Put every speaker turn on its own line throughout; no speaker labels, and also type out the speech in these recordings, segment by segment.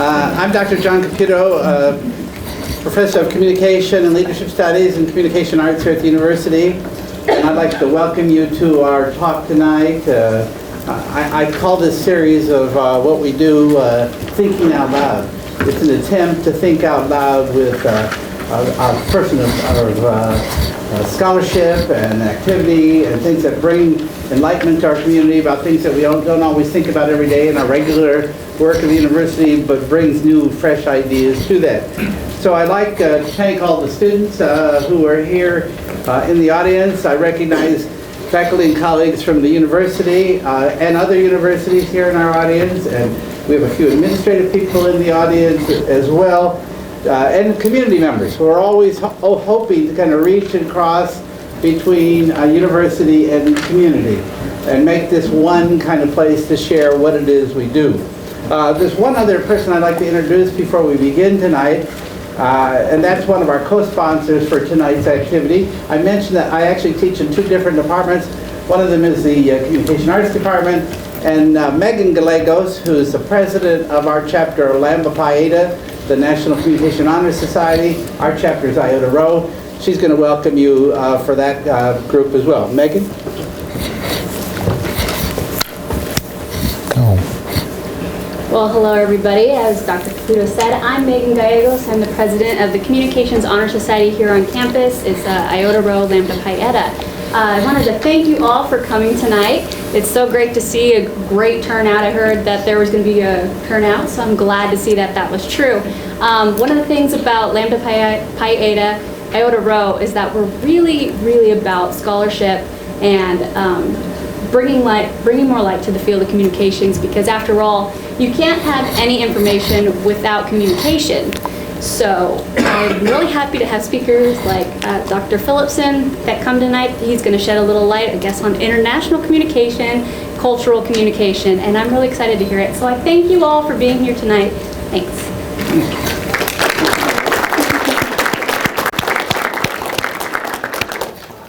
I'm Dr. John Caputo, Professor of Communication and Leadership Studies and Communication Arts here at the University. And I'd like to welcome you to our talk tonight. I call this series of what we do Thinking Out Loud. It's an attempt to think out loud with a person of scholarship and activity and things that bring enlightenment to our community about things that we don't always think about every day in our regular work at the university, but brings new, fresh ideas to that. So I'd like to thank all the students who are here in the audience. I recognize faculty and colleagues from the university and other universities here in our audience, and we have a few administrative people in the audience as well, and community members who are always hoping to kind of reach and cross between university and community and make this one kind of place to share what it is we do. There's one other person I'd like to introduce before we begin tonight, and that's one of our co-sponsors for tonight's activity. I mentioned that I actually teach in two different departments. One of them is the Communication Arts Department, and Megan Gallegos, who is the president of our chapter of Lambda Pi Eta, the National Communication Honor Society. Our chapter is Iota Rho. She's going to welcome you for that group as well. Megan?
Well, hello everybody. As Dr. Caputo said, I'm Megan Gallegos. I'm the president of the Communications Honor Society here on campus. It's Iota Rho Lambda Pi Eta. I wanted to thank you all for coming tonight. It's so great to see a great turnout. I heard that there was going to be a turnout, so I'm glad to see that that was true. One of the things about Lambda Pi Eta, Iota Rho, is that we're really about scholarship and bringing more light to the field of communications, because after all, you can't have any information without communication. So I'm really happy to have speakers like Dr. Phillipson that come tonight. He's going to shed a little light, I guess, on international communication, cultural communication, and I'm really excited to hear it. So I thank you all for being here tonight. Thanks.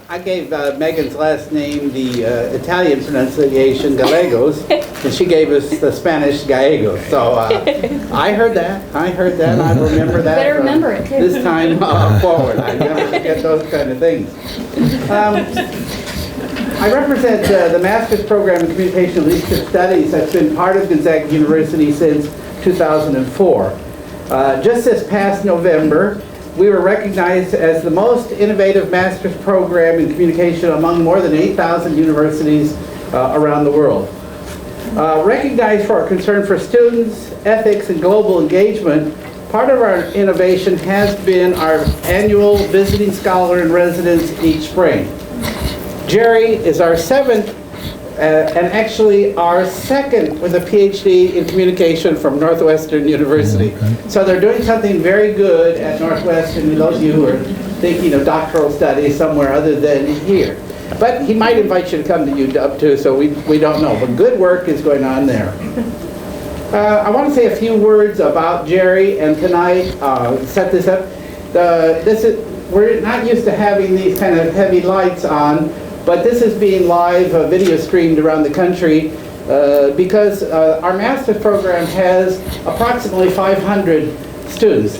I gave Megan's last name the Italian pronunciation, Gallegos, and she gave us the Spanish Gallegos. So I heard that. I remember that.
Better remember it, too.
This time forward. I never forget those kind of things. I represent the Master's Program in Communication and Leadership Studies that's been part of Gonzaga University since 2004. Just this past November, we were recognized as the most innovative master's program in communication among more than 8,000 universities around the world. Recognized for our concern for students, ethics, and global engagement, part of our innovation has been our annual visiting scholar in residence each spring. Gerry is our seventh and actually our second with a PhD in communication from Northwestern University. So they're doing something very good at Northwestern, those of you who are thinking of doctoral studies somewhere other than here. But he might invite you to come to UW too, so we don't know. But good work is going on there. I want to say a few words about Gerry, and tonight, set this up. We're not used to having these kind of heavy lights on, but this is being live video streamed around the country because our master's program has approximately 500 students.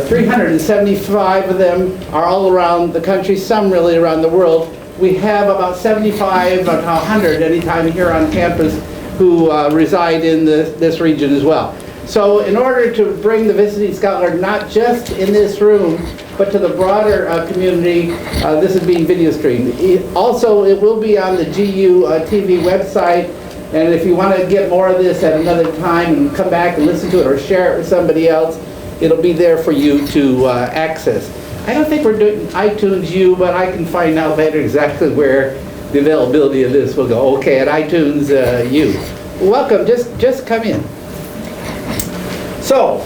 375 of them are all around the country, some really around the world. We have about 75 to 100 anytime here on campus who reside in this region as well. So in order to bring the visiting scholar not just in this room, but to the broader community, this is being video streamed. Also, it will be on the GU TV website, and if you want to get more of this at another time and come back and listen to it or share it with somebody else, it'll be there for you to access. I don't think we're doing iTunes U, but I can find out later exactly where the availability of this will go. Okay, at iTunes U. Welcome, just come in. So,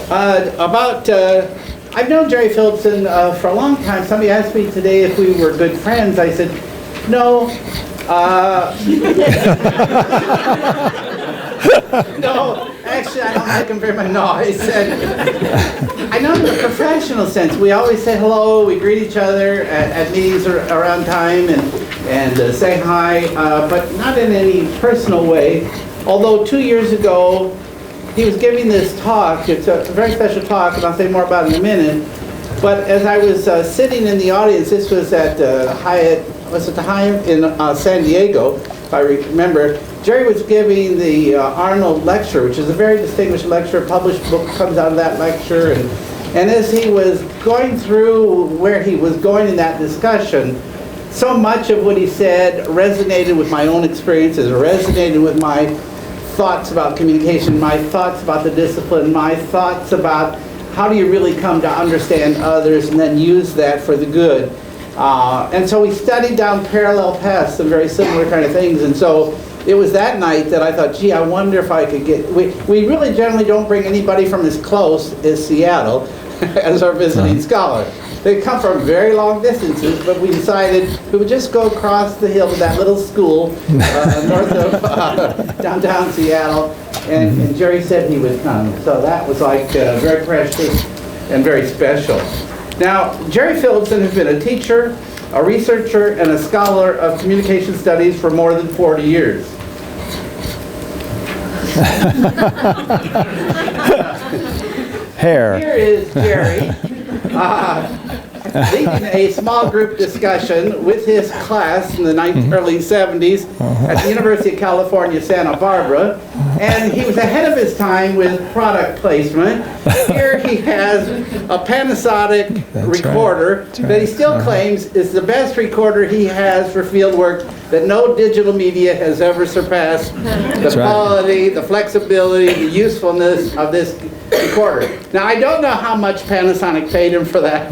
I've known Gerry Phillipson for a long time. Somebody asked me today if we were good friends. I said, no. No, actually, I don't like him very much. No, I said, I know in the professional sense. We always say hello, we greet each other at meetings around time and say hi, but not in any personal way. Although 2 years ago, he was giving this talk. It's a very special talk, and I'll say more about it in a minute. But as I was sitting in the audience, this was at Hyatt, was it the Hyatt in San Diego, if I remember. Gerry was giving the Arnold lecture, which is a very distinguished lecture. A published book comes out of that lecture. And as he was going through where he was going in that discussion, so much of what he said resonated with my own experiences, resonated with my thoughts about communication, my thoughts about the discipline, my thoughts about how do you really come to understand others and then use that for the good. And so we studied down parallel paths, some very similar kind of things. And so it was that night that I thought, gee, I wonder if I could get, we really generally don't bring anybody from as close as Seattle as our visiting scholar. They come from very long distances, but we decided we would just go across the hill to that little school north of downtown Seattle, and Gerry said he would come. So that was like very precious and very special. Now, Gerry Phillipson has been a teacher, a researcher, and a scholar of communication studies for more than 40 years.
Hair.
Here is Gerry leading a small group discussion with his class in the early 70s at the University of California, Santa Barbara. And he was ahead of his time with product placement. Here he has a Panasonic recorder that he still claims is the best recorder he has for field work, that no digital media has ever surpassed. The quality, the flexibility, the usefulness of this recorder. Now, I don't know how much Panasonic paid him for that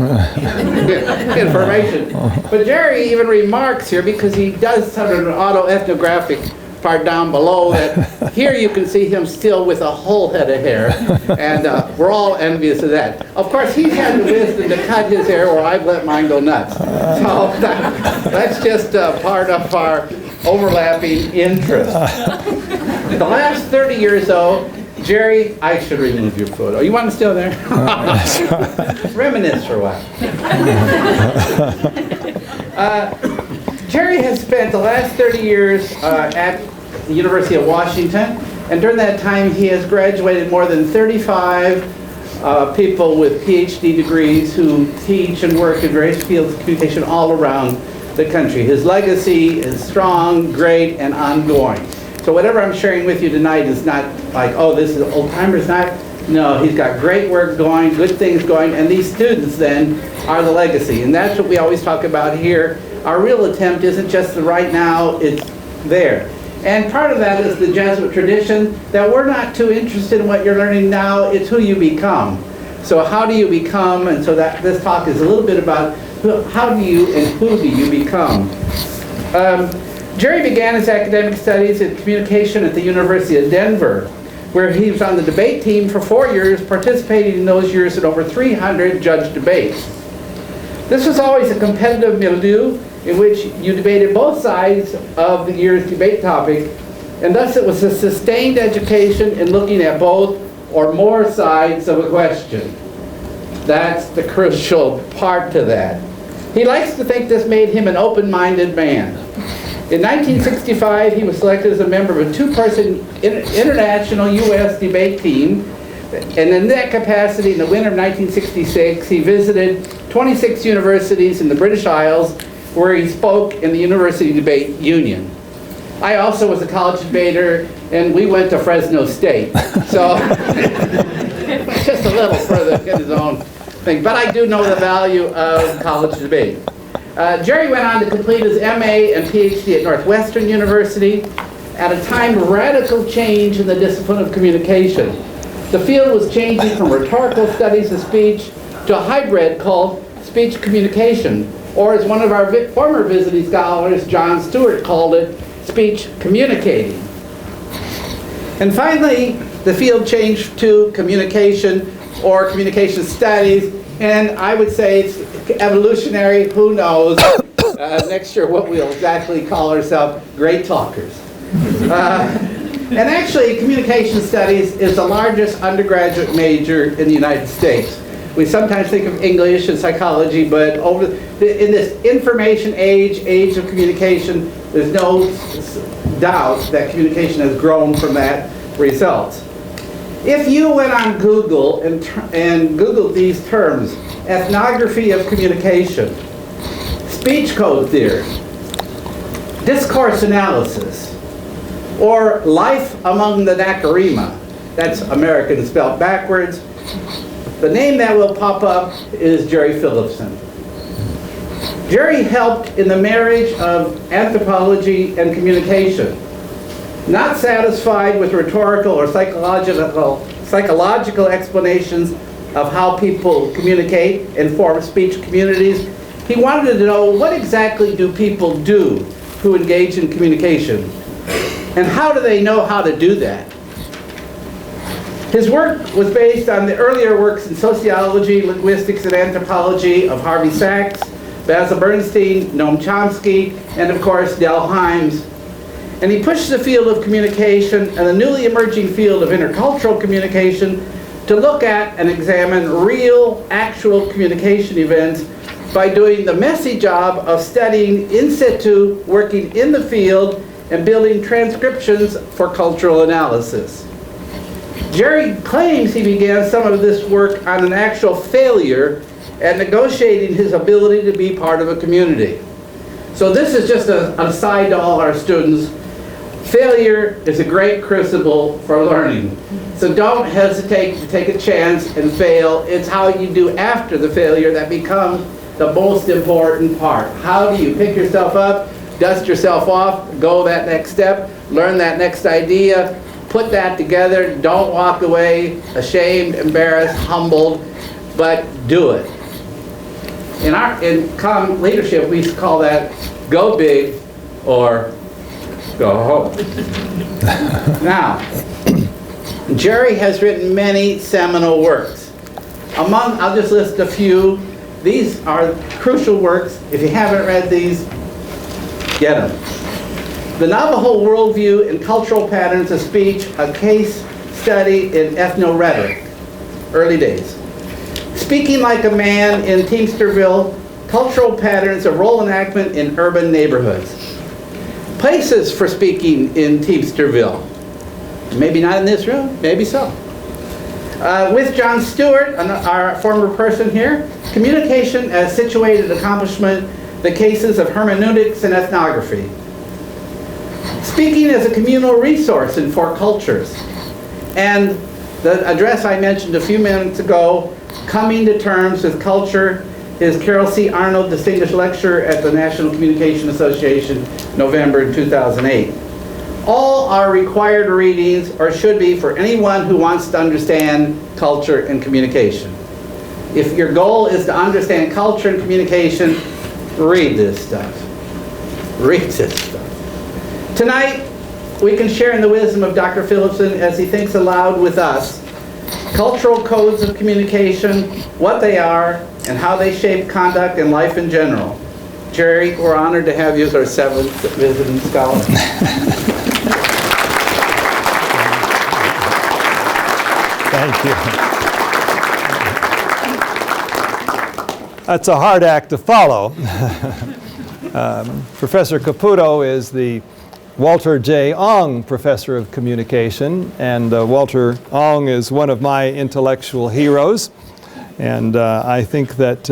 information, but Gerry even remarks here, because he does sort of an auto-ethnographic part down below, that here you can see him still with a whole head of hair, and we're all envious of that. Of course, he's had the wisdom to cut his hair, or I've let mine go nuts. So that's just part of our overlapping interest. The last 30 years, though, Gerry, I should remove your photo. You want to stay there? Reminisce for a while. Gerry has spent the last 30 years at the University of Washington, and during that time he has graduated more than 35 people with PhD degrees who teach and work in various fields of communication all around the country. His legacy is strong, great, and ongoing. So whatever I'm sharing with you tonight is not like, oh, this is old timers night. No, he's got great work going, good things going, and these students then are the legacy. And that's what we always talk about here. Our real attempt isn't just the right now, it's there. And part of that is the Jesuit tradition, that we're not too interested in what you're learning now, it's who you become. So how do you become? And so that this talk is a little bit about how do you and who do you become. Gerry began his academic studies in communication at the University of Denver, where he was on the debate team for 4 years, participating in those years in over 300 judge debates. This was always a competitive milieu in which you debated both sides of the year's debate topic, and thus it was a sustained education in looking at both or more sides of a question. That's the crucial part to that. He likes to think this made him an open-minded man. In 1965, he was selected as a member of a two-person international U.S. debate team, and in that capacity, in the winter of 1966, he visited 26 universities in the British Isles, where he spoke in the University Debate Union. I also was a college debater, and we went to Fresno State, so just a little further in his own thing. But I do know the value of college debate. Gerry went on to complete his MA and PhD at Northwestern University at a time of radical change in the discipline of communication. The field was changing from rhetorical studies of speech to a hybrid called speech communication, or as one of our former visiting scholars, John Stewart, called it, speech communicating. And finally, the field changed to communication or communication studies, and I would say it's evolutionary, who knows, next year what we'll exactly call ourselves, great talkers. And actually, communication studies is the largest undergraduate major in the United States. We sometimes think of English and psychology, but in this information age of communication, there's no doubt that communication has grown from that result. If you went on Google and Googled these terms, ethnography of communication, speech code theory, discourse analysis, or life among the Nakarima, that's American spelled backwards, the name that will pop up is Gerry Philipson. Gerry helped in the marriage of anthropology and communication. Not satisfied with rhetorical or psychological explanations of how people communicate and form speech communities, he wanted to know, what exactly do people do who engage in communication? And how do they know how to do that? His work was based on the earlier works in sociology, linguistics, and anthropology of Harvey Sachs, Basil Bernstein, Noam Chomsky, and of course Del Himes. And he pushed the field of communication and the newly emerging field of intercultural communication to look at and examine real, actual communication events by doing the messy job of studying in situ, working in the field, and building transcriptions for cultural analysis. Gerry claims he began some of this work on an actual failure at negotiating his ability to be part of a community. So this is just an aside to all our students. Failure is a great crucible for learning. So don't hesitate to take a chance and fail. It's how you do after the failure that becomes the most important part. How do you pick yourself up, dust yourself off, go that next step, learn that next idea, put that together, don't walk away ashamed, embarrassed, humbled, but do it. In comm leadership, we call that go big or go home. Now, Gerry has written many seminal works. I'll just list a few. These are crucial works. If you haven't read these, get them. The Navajo Worldview and Cultural Patterns of Speech, a case study in ethno-rhetoric, early days. Speaking Like a Man in Teamsterville, Cultural Patterns of Role Enactment in Urban Neighborhoods. Places for speaking in Teamsterville. Maybe not in this room, maybe so. With John Stewart, our former person here, Communication as Situated Accomplishment, the Cases of Hermeneutics and Ethnography. Speaking as a Communal Resource in Four Cultures. And the address I mentioned a few minutes ago, Coming to Terms with Culture, is Carol C. Arnold Distinguished Lecturer at the National Communication Association, November 2008. All are required readings, or should be, for anyone who wants to understand culture and communication. If your goal is to understand culture and communication, read this stuff. Read this stuff. Tonight, we can share in the wisdom of Dr. Philipson as he thinks aloud with us. Cultural codes of communication, what they are, and how they shape conduct and life in general. Gerry, we're honored to have you as our 7th visiting scholar.
Thank you. That's a hard act to follow. Professor Caputo is the Walter J. Ong Professor of Communication, and Walter Ong is one of my intellectual heroes, and I think that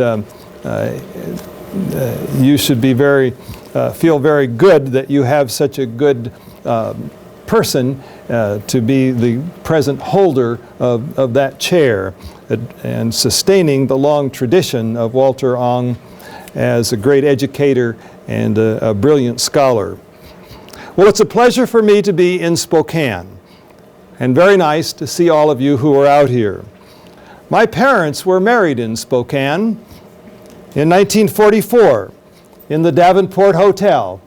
you should be feel very good that you have such a good person to be the present holder of that chair and sustaining the long tradition of Walter Ong as a great educator and a brilliant scholar. Well, it's a pleasure for me to be in Spokane, and very nice to see all of you who are out here. My parents were married in Spokane in 1944 in the Davenport Hotel.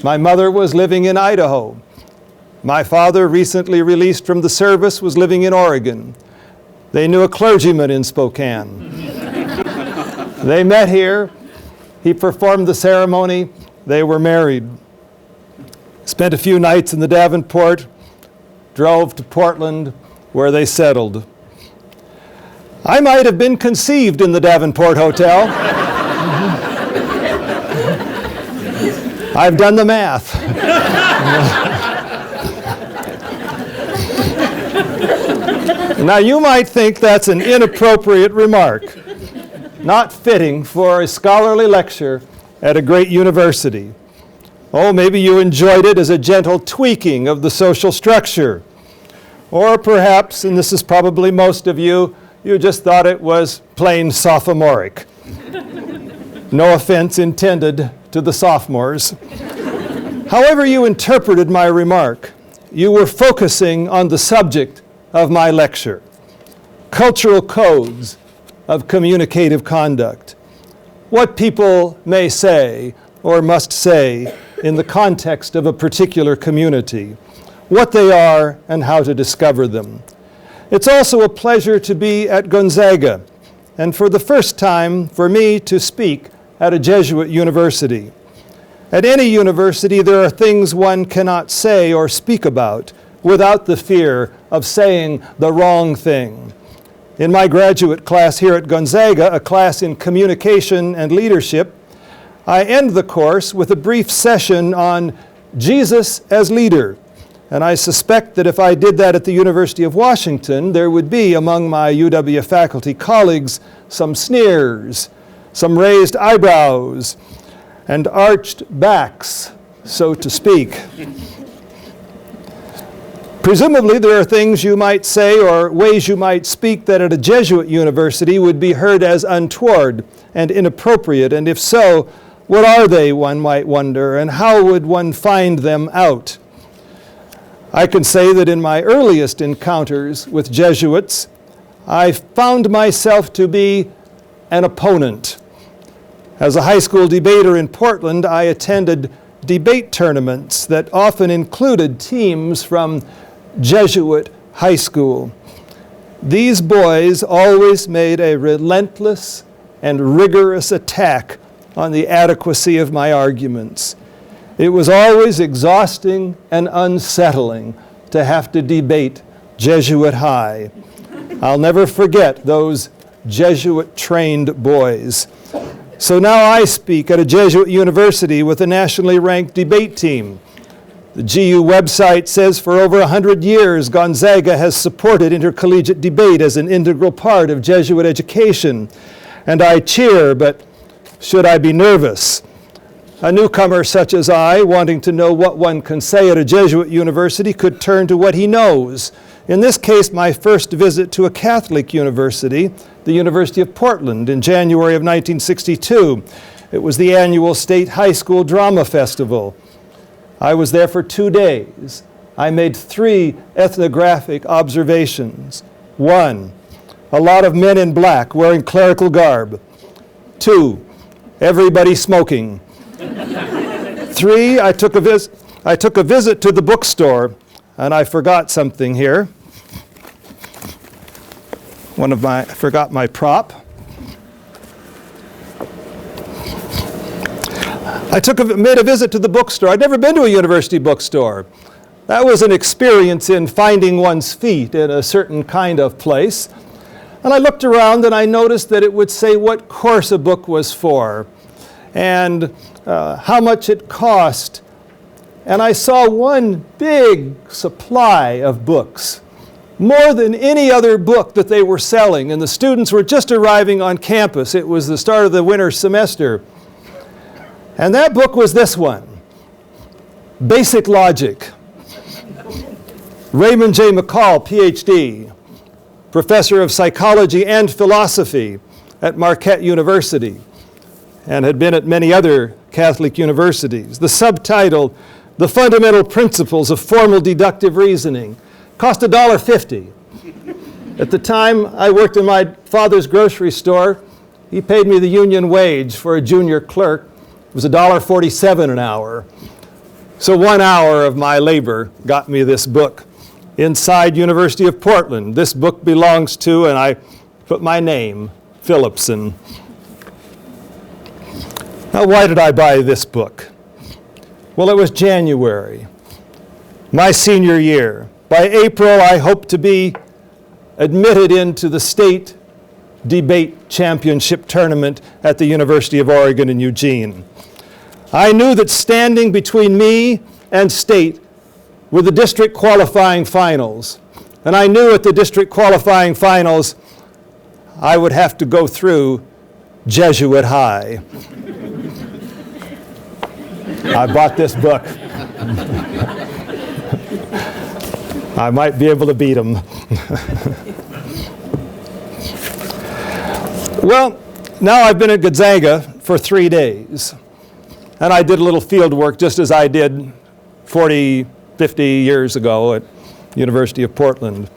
My mother was living in Idaho. My father, recently released from the service, was living in Oregon. They knew a clergyman in Spokane. They met here. He performed the ceremony. They were married. Spent a few nights in the Davenport, drove to Portland, where they settled. I might have been conceived in the Davenport Hotel. I've done the math. Now you might think that's an inappropriate remark, not fitting for a scholarly lecture at a great university. Oh, maybe you enjoyed it as a gentle tweaking of the social structure. Or perhaps, and this is probably most of you, you just thought it was plain sophomoric. No offense intended to the sophomores. However you interpreted my remark, you were focusing on the subject of my lecture, cultural codes of communicative conduct, what people may say or must say in the context of a particular community, what they are and how to discover them. It's also a pleasure to be at Gonzaga, and for the first time for me to speak at a Jesuit university. At any university, there are things one cannot say or speak about without the fear of saying the wrong thing. In my graduate class here at Gonzaga, a class in communication and leadership, I end the course with a brief session on Jesus as leader. And I suspect that if I did that at the University of Washington, there would be among my UW faculty colleagues some sneers, some raised eyebrows, and arched backs, so to speak. Presumably there are things you might say or ways you might speak that at a Jesuit university would be heard as untoward and inappropriate, and if so, what are they, one might wonder, and how would one find them out? I can say that in my earliest encounters with Jesuits, I found myself to be an opponent. As a high school debater in Portland, I attended debate tournaments that often included teams from Jesuit high school. These boys always made a relentless and rigorous attack on the adequacy of my arguments. It was always exhausting and unsettling to have to debate Jesuit high. I'll never forget those Jesuit-trained boys. So now I speak at a Jesuit university with a nationally ranked debate team. The GU website says for over 100 years, Gonzaga has supported intercollegiate debate as an integral part of Jesuit education. And I cheer, but should I be nervous? A newcomer such as I, wanting to know what one can say at a Jesuit university, could turn to what he knows. In this case, my first visit to a Catholic university, the University of Portland, in January of 1962. It was the annual State High School Drama Festival. I was there for 2 days. I made 3 ethnographic observations. 1, a lot of men in black wearing clerical garb. 2, everybody smoking. 3, I took a visit to the bookstore, and I forgot something here. I forgot my prop. Made a visit to the bookstore. I'd never been to a university bookstore. That was an experience in finding one's feet in a certain kind of place. And I looked around and I noticed that it would say what course a book was for and how much it cost. And I saw one big supply of books, more than any other book that they were selling. And the students were just arriving on campus. It was the start of the winter semester. And that book was this one, Basic Logic. Raymond J. McCall, PhD, professor of psychology and philosophy at Marquette University, and had been at many other Catholic universities. The subtitle, The Fundamental Principles of Formal Deductive Reasoning, cost $1.50. At the time I worked in my father's grocery store, he paid me the union wage for a junior clerk. It was $1.47 an hour. So 1 hour of my labor got me this book. Inside University of Portland, this book belongs to, and I put my name, Phillipson. Now, why did I buy this book? Well, it was January, my senior year. By April, I hoped to be admitted into the state debate championship tournament at the University of Oregon in Eugene. I knew that standing between me and state were the district qualifying finals, And I knew at the district qualifying finals I would have to go through Jesuit High. I bought this book. I might be able to beat them. Well, now I've been at Gonzaga for 3 days. And I did a little field work just as I did 40, 50 years ago at University of Portland.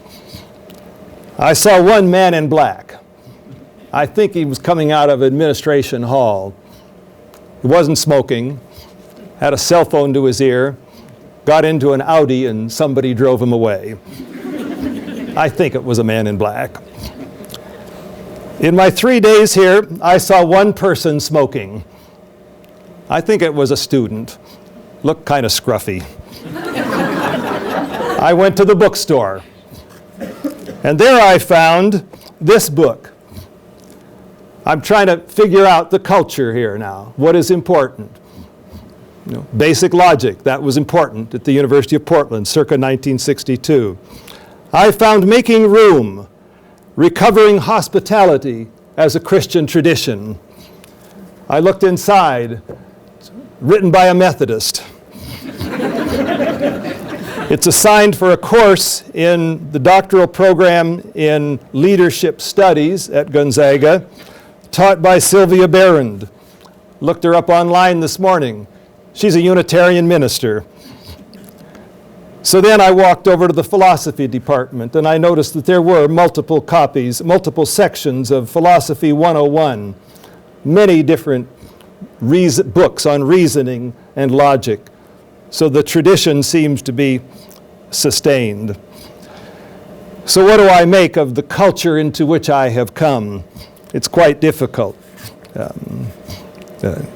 I saw one man in black. I think he was coming out of Administration Hall. He wasn't smoking, had a cell phone to his ear, got into an Audi, and somebody drove him away. I think it was a man in black. In my 3 days here, I saw one person smoking. I think it was a student. Looked kind of scruffy. I went to the bookstore, and there I found this book. I'm trying to figure out the culture here now. What is important? You know, basic logic, that was important at the University of Portland, circa 1962. I found Making Room, Recovering Hospitality as a Christian Tradition. I looked inside, it's written by a Methodist. It's assigned for a course in the doctoral program in leadership studies at Gonzaga, taught by Sylvia Berend. Looked her up online this morning. She's a Unitarian minister. So then I walked over to the philosophy department, and I noticed that there were multiple copies, multiple sections of Philosophy 101, many different books on reasoning and logic. So the tradition seems to be sustained. So what do I make of the culture into which I have come? It's quite difficult,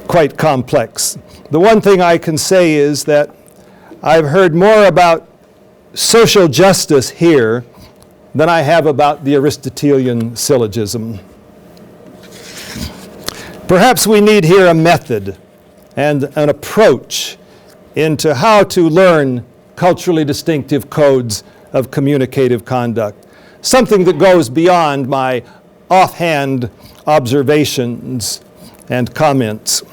quite complex. The one thing I can say is that I've heard more about social justice here than I have about the Aristotelian syllogism. Perhaps we need here a method and an approach into how to learn culturally distinctive codes of communicative conduct, something that goes beyond my offhand observations and comments.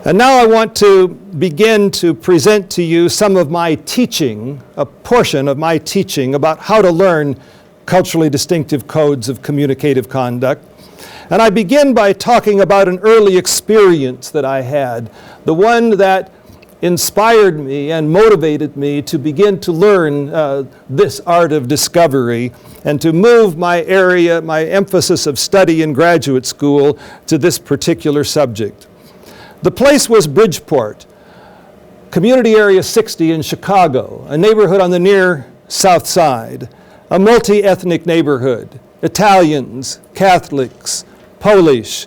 And now I want to begin to present to you some of my teaching, a portion of my teaching about how to learn culturally distinctive codes of communicative conduct. And I begin by talking about an early experience that I had, the one that inspired me and motivated me to begin to learn this art of discovery and to move my area, my emphasis of study in graduate school to this particular subject. The place was Bridgeport, Community Area 60 in Chicago, a neighborhood on the near South Side, a multi-ethnic neighborhood, Italians, Catholics, Polish,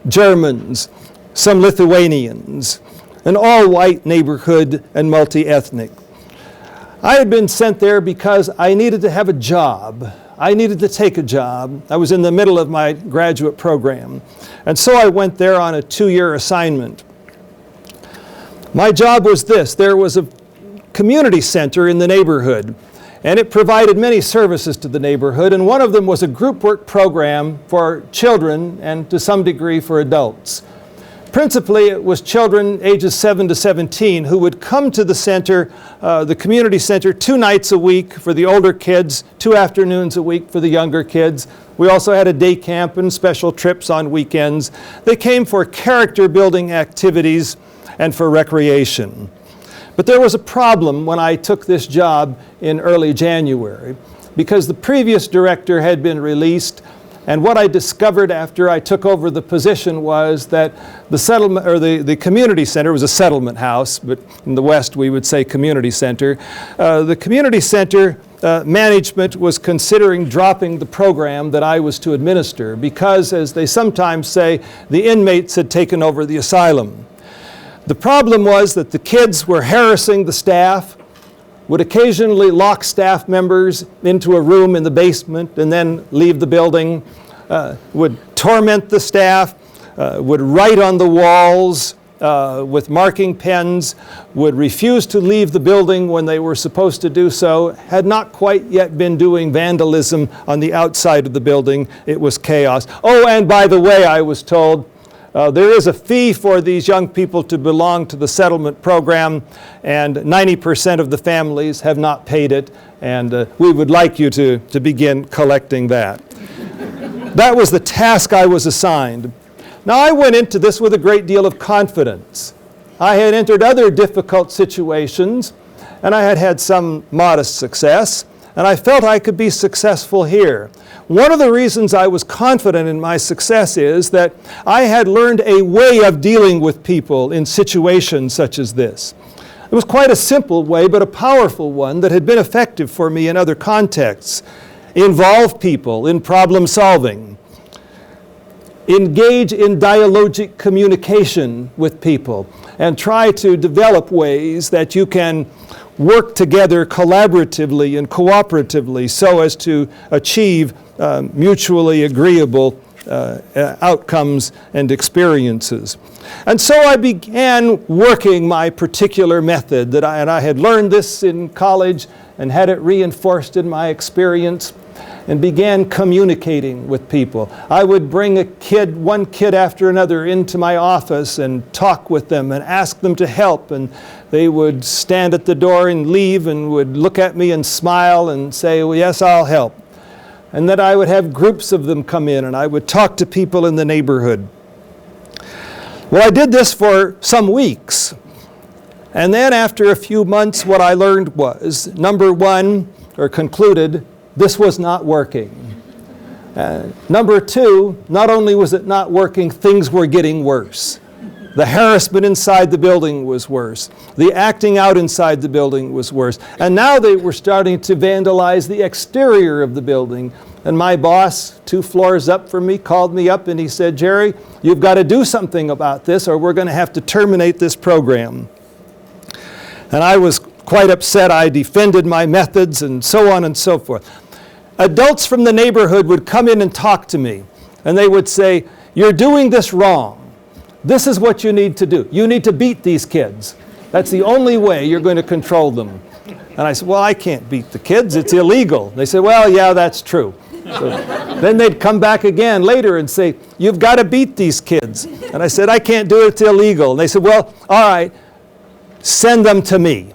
Germans, some Lithuanians, an all-white neighborhood and multi-ethnic. I had been sent there because I needed to have a job. I needed to take a job. I was in the middle of my graduate program. And so I went there on a 2-year assignment. My job was this. There was a community center in the neighborhood, and it provided many services to the neighborhood, and one of them was a group work program for children and to some degree for adults. Principally, it was children ages 7 to 17 who would come to the center, the community center, 2 nights a week for the older kids, 2 afternoons a week for the younger kids. We also had a day camp and special trips on weekends. They came for character building activities and for recreation. But there was a problem when I took this job in early January, because the previous director had been released. And what I discovered after I took over the position was that the settlement, or the community center, was a settlement house, but in the West we would say community center. The community center management was considering dropping the program that I was to administer because, as they sometimes say, the inmates had taken over the asylum. The problem was that the kids were harassing the staff, would occasionally lock staff members into a room in the basement and then leave the building, would torment the staff, would write on the walls, with marking pens, would refuse to leave the building when they were supposed to do so, had not quite yet been doing vandalism on the outside of the building. It was chaos. Oh, and by the way, I was told, there is a fee for these young people to belong to the settlement program, and 90% of the families have not paid it, and we would like you to begin collecting that. That was the task I was assigned. Now, I went into this with a great deal of confidence. I had entered other difficult situations, and I had had some modest success, and I felt I could be successful here. One of the reasons I was confident in my success is that I had learned a way of dealing with people in situations such as this. It was quite a simple way, but a powerful one that had been effective for me in other contexts. Involve people in problem solving. Engage in dialogic communication with people and try to develop ways that you can work together collaboratively and cooperatively so as to achieve mutually agreeable outcomes and experiences. And so I began working my particular method and I had learned this in college and had it reinforced in my experience, and began communicating with people. I would bring one kid after another into my office and talk with them and ask them to help, and they would stand at the door and leave and would look at me and smile and say, well, yes, I'll help. And then I would have groups of them come in and I would talk to people in the neighborhood. Well, I did this for some weeks. And then after a few months, what I learned was, concluded, this was not working. Number two, not only was it not working, things were getting worse. The harassment inside the building was worse. The acting out inside the building was worse. And now they were starting to vandalize the exterior of the building. And my boss, 2 floors up from me, called me up and he said, Gerry, you've got to do something about this or we're going to have to terminate this program. And I was quite upset. I defended my methods and so on and so forth. Adults from the neighborhood would come in and talk to me, and they would say, you're doing this wrong. This is what you need to do. You need to beat these kids. That's the only way you're going to control them. And I said, well, I can't beat the kids. It's illegal. They said, well, yeah, that's true. So then they'd come back again later and say, you've got to beat these kids. And I said, I can't do it. It's illegal. And they said, well, all right, send them to me.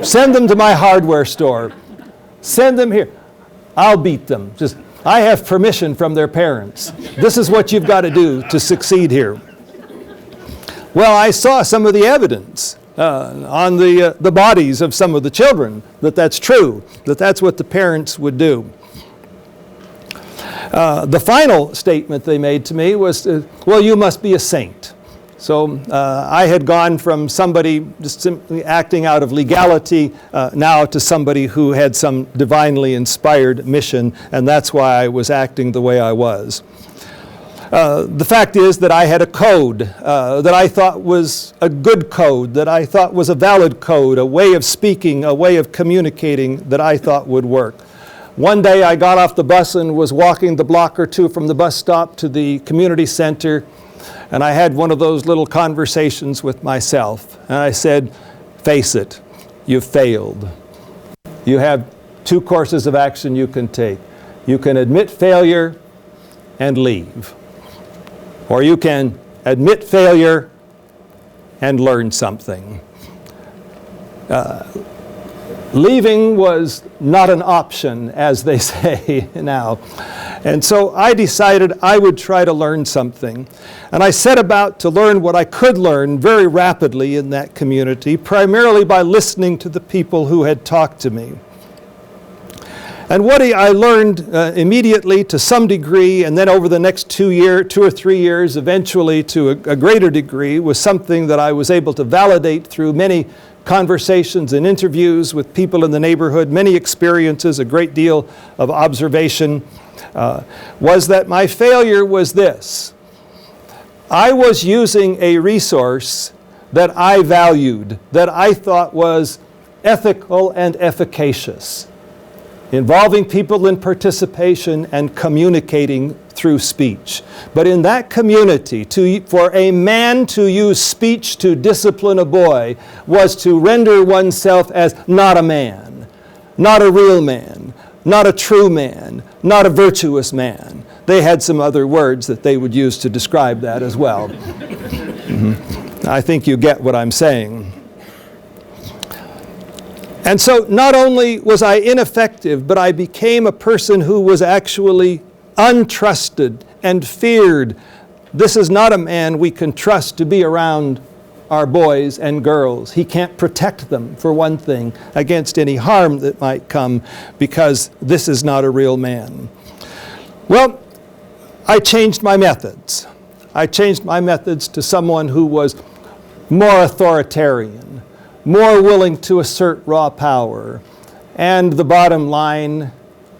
Send them to my hardware store. Send them here. I'll beat them. I have permission from their parents. This is what you've got to do to succeed here. Well, I saw some of the evidence on the bodies of some of the children that that's true, that that's what the parents would do. The final statement they made to me was, well, you must be a saint. So I had gone from somebody just simply acting out of legality now to somebody who had some divinely inspired mission, and that's why I was acting the way I was. The fact is that I had a code that I thought was a good code, that I thought was a valid code, a way of speaking, a way of communicating that I thought would work. One day I got off the bus and was walking the block or two from the bus stop to the community center, and I had one of those little conversations with myself. And I said, face it, you've failed. You have 2 courses of action you can take. You can admit failure and leave. Or you can admit failure and learn something. Leaving was not an option, as they say now. And so I decided I would try to learn something. And I set about to learn what I could learn very rapidly in that community, primarily by listening to the people who had talked to me. And what I learned immediately to some degree, and then over the next 2 or 3 years, eventually to a greater degree, was something that I was able to validate through many conversations and interviews with people in the neighborhood, many experiences, a great deal of observation, was that my failure was this. I was using a resource that I valued, that I thought was ethical and efficacious. involving people in participation and communicating through speech. But in that community, for a man to use speech to discipline a boy was to render oneself as not a man, not a real man, not a true man, not a virtuous man. They had some other words that they would use to describe that as well. I think you get what I'm saying. And so not only was I ineffective, but I became a person who was actually untrusted and feared. This is not a man we can trust to be around our boys and girls. He can't protect them, for one thing, against any harm that might come, because this is not a real man. Well, I changed my methods. I changed my methods to someone who was more authoritarian, more willing to assert raw power, and the bottom line,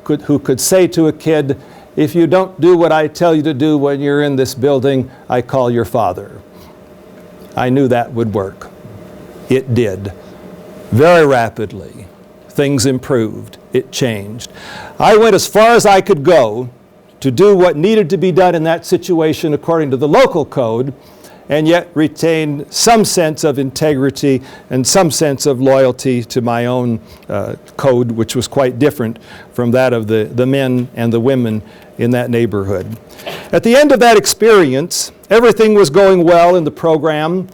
who could say to a kid, if you don't do what I tell you to do when you're in this building, I call your father. I knew that would work. It did. Very rapidly, things improved. It changed. I went as far as I could go to do what needed to be done in that situation according to the local code, and yet retain some sense of integrity and some sense of loyalty to my own code, which was quite different from that of the men and the women in that neighborhood. At the end of that experience, everything was going well in the program.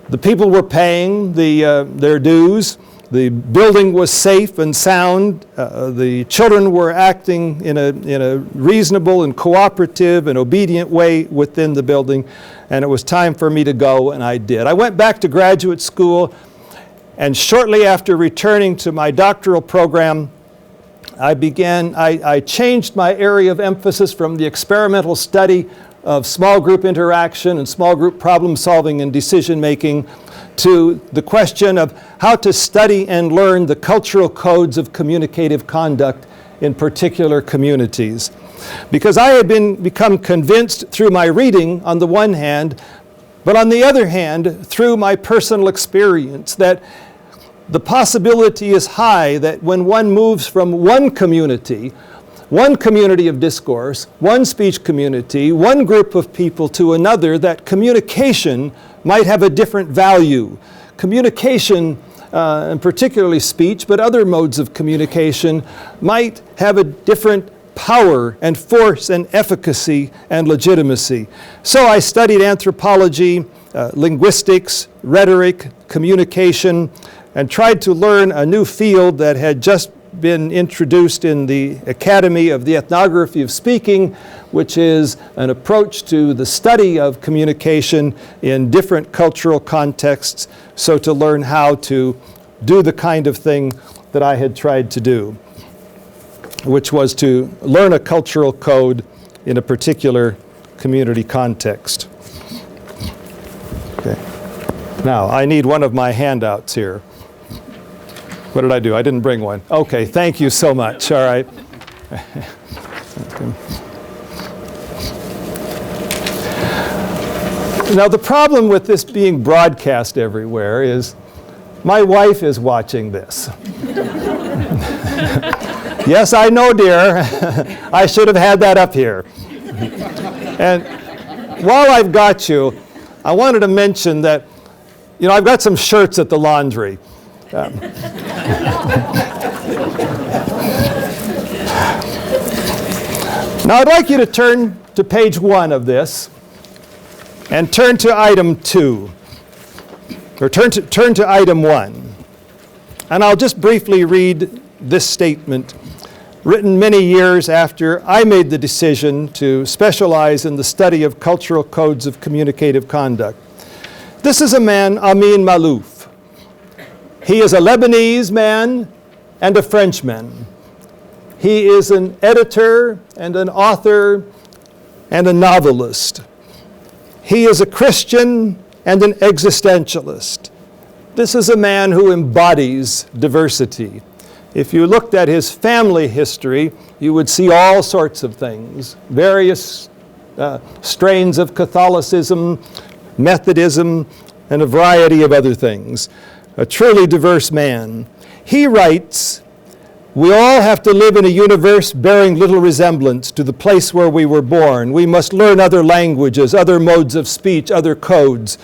The people were paying their dues. The building was safe and sound. The children were acting in a reasonable and cooperative and obedient way within the building. And it was time for me to go, and I did. I went back to graduate school, and shortly after returning to my doctoral program, I changed my area of emphasis from the experimental study of small group interaction and small group problem solving and decision making to the question of how to study and learn the cultural codes of communicative conduct in particular communities. Because I had become convinced through my reading on the one hand, but on the other hand, through my personal experience, that the possibility is high that when one moves from one community of discourse, one speech community, one group of people to another, that communication might have a different value. Communication, and particularly speech, but other modes of communication, might have a different power and force and efficacy and legitimacy. So I studied anthropology, linguistics, rhetoric, communication, and tried to learn a new field that had just been introduced in the Academy of the Ethnography of Speaking, which is an approach to the study of communication in different cultural contexts, so to learn how to do the kind of thing that I had tried to do, which was to learn a cultural code in a particular community context. Okay. Now, I need one of my handouts here. What did I do? I didn't bring one. Okay, thank you so much. All right. Now, the problem with this being broadcast everywhere is my wife is watching this. Yes, I know, dear. I should have had that up here. And while I've got you, I wanted to mention that, you know, I've got some shirts at the laundry. Now I'd like you to turn to page 1 of this and turn to item 2, or turn to item 1. And I'll just briefly read this statement, written many years after I made the decision to specialize in the study of cultural codes of communicative conduct. This is a man, Amin Malouf. He is a Lebanese man and a Frenchman. He is an editor and an author and a novelist. He is a Christian and an existentialist. This is a man who embodies diversity. If you looked at his family history, you would see all sorts of things, various strains of Catholicism, Methodism, and a variety of other things. A truly diverse man. He writes We all have to live in a universe bearing little resemblance to the place where we were born. We must learn other languages, other modes of speech, other codes.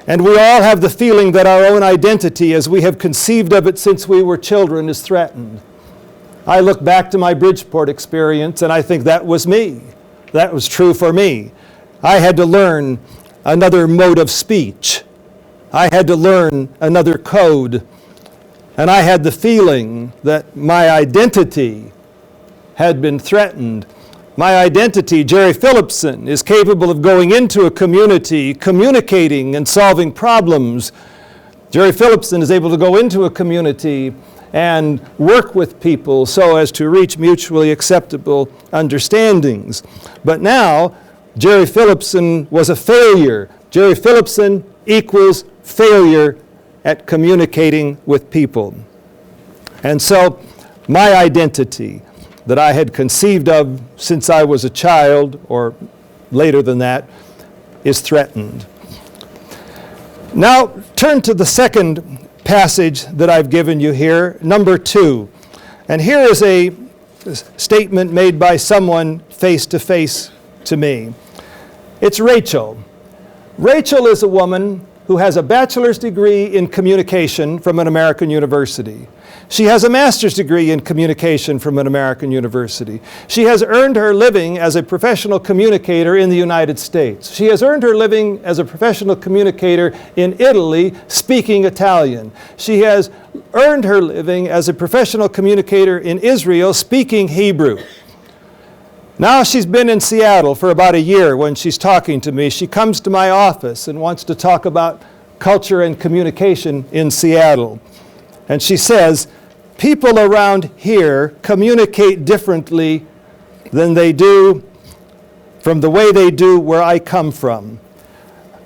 And we all have the feeling that our own identity, as we have conceived of it since we were children, is threatened. I look back to my Bridgeport experience, and I think that was me. That was true for me. I had to learn another mode of speech. I had to learn another code. And I had the feeling that my identity had been threatened. My identity, Gerry Phillipson, is capable of going into a community, communicating and solving problems. Gerry Phillipson is able to go into a community and work with people so as to reach mutually acceptable understandings. But now, Gerry Phillipson was a failure. Gerry Phillipson equals failure at communicating with people. And so my identity that I had conceived of since I was a child, or later than that, is threatened. Now turn to the second passage that I've given you here, number 2. And here is a statement made by someone face to face to me. It's Rachel. Rachel is a woman who has a bachelor's degree in communication from an American university. She has a master's degree in communication from an American university. She has earned her living as a professional communicator in the United States. She has earned her living as a professional communicator in Italy, speaking Italian. She has earned her living as a professional communicator in Israel, speaking Hebrew. Now she's been in Seattle for about a year. When she's talking to me, she comes to my office and wants to talk about culture and communication in Seattle. And she says, people around here communicate differently than they do from the way they do where I come from.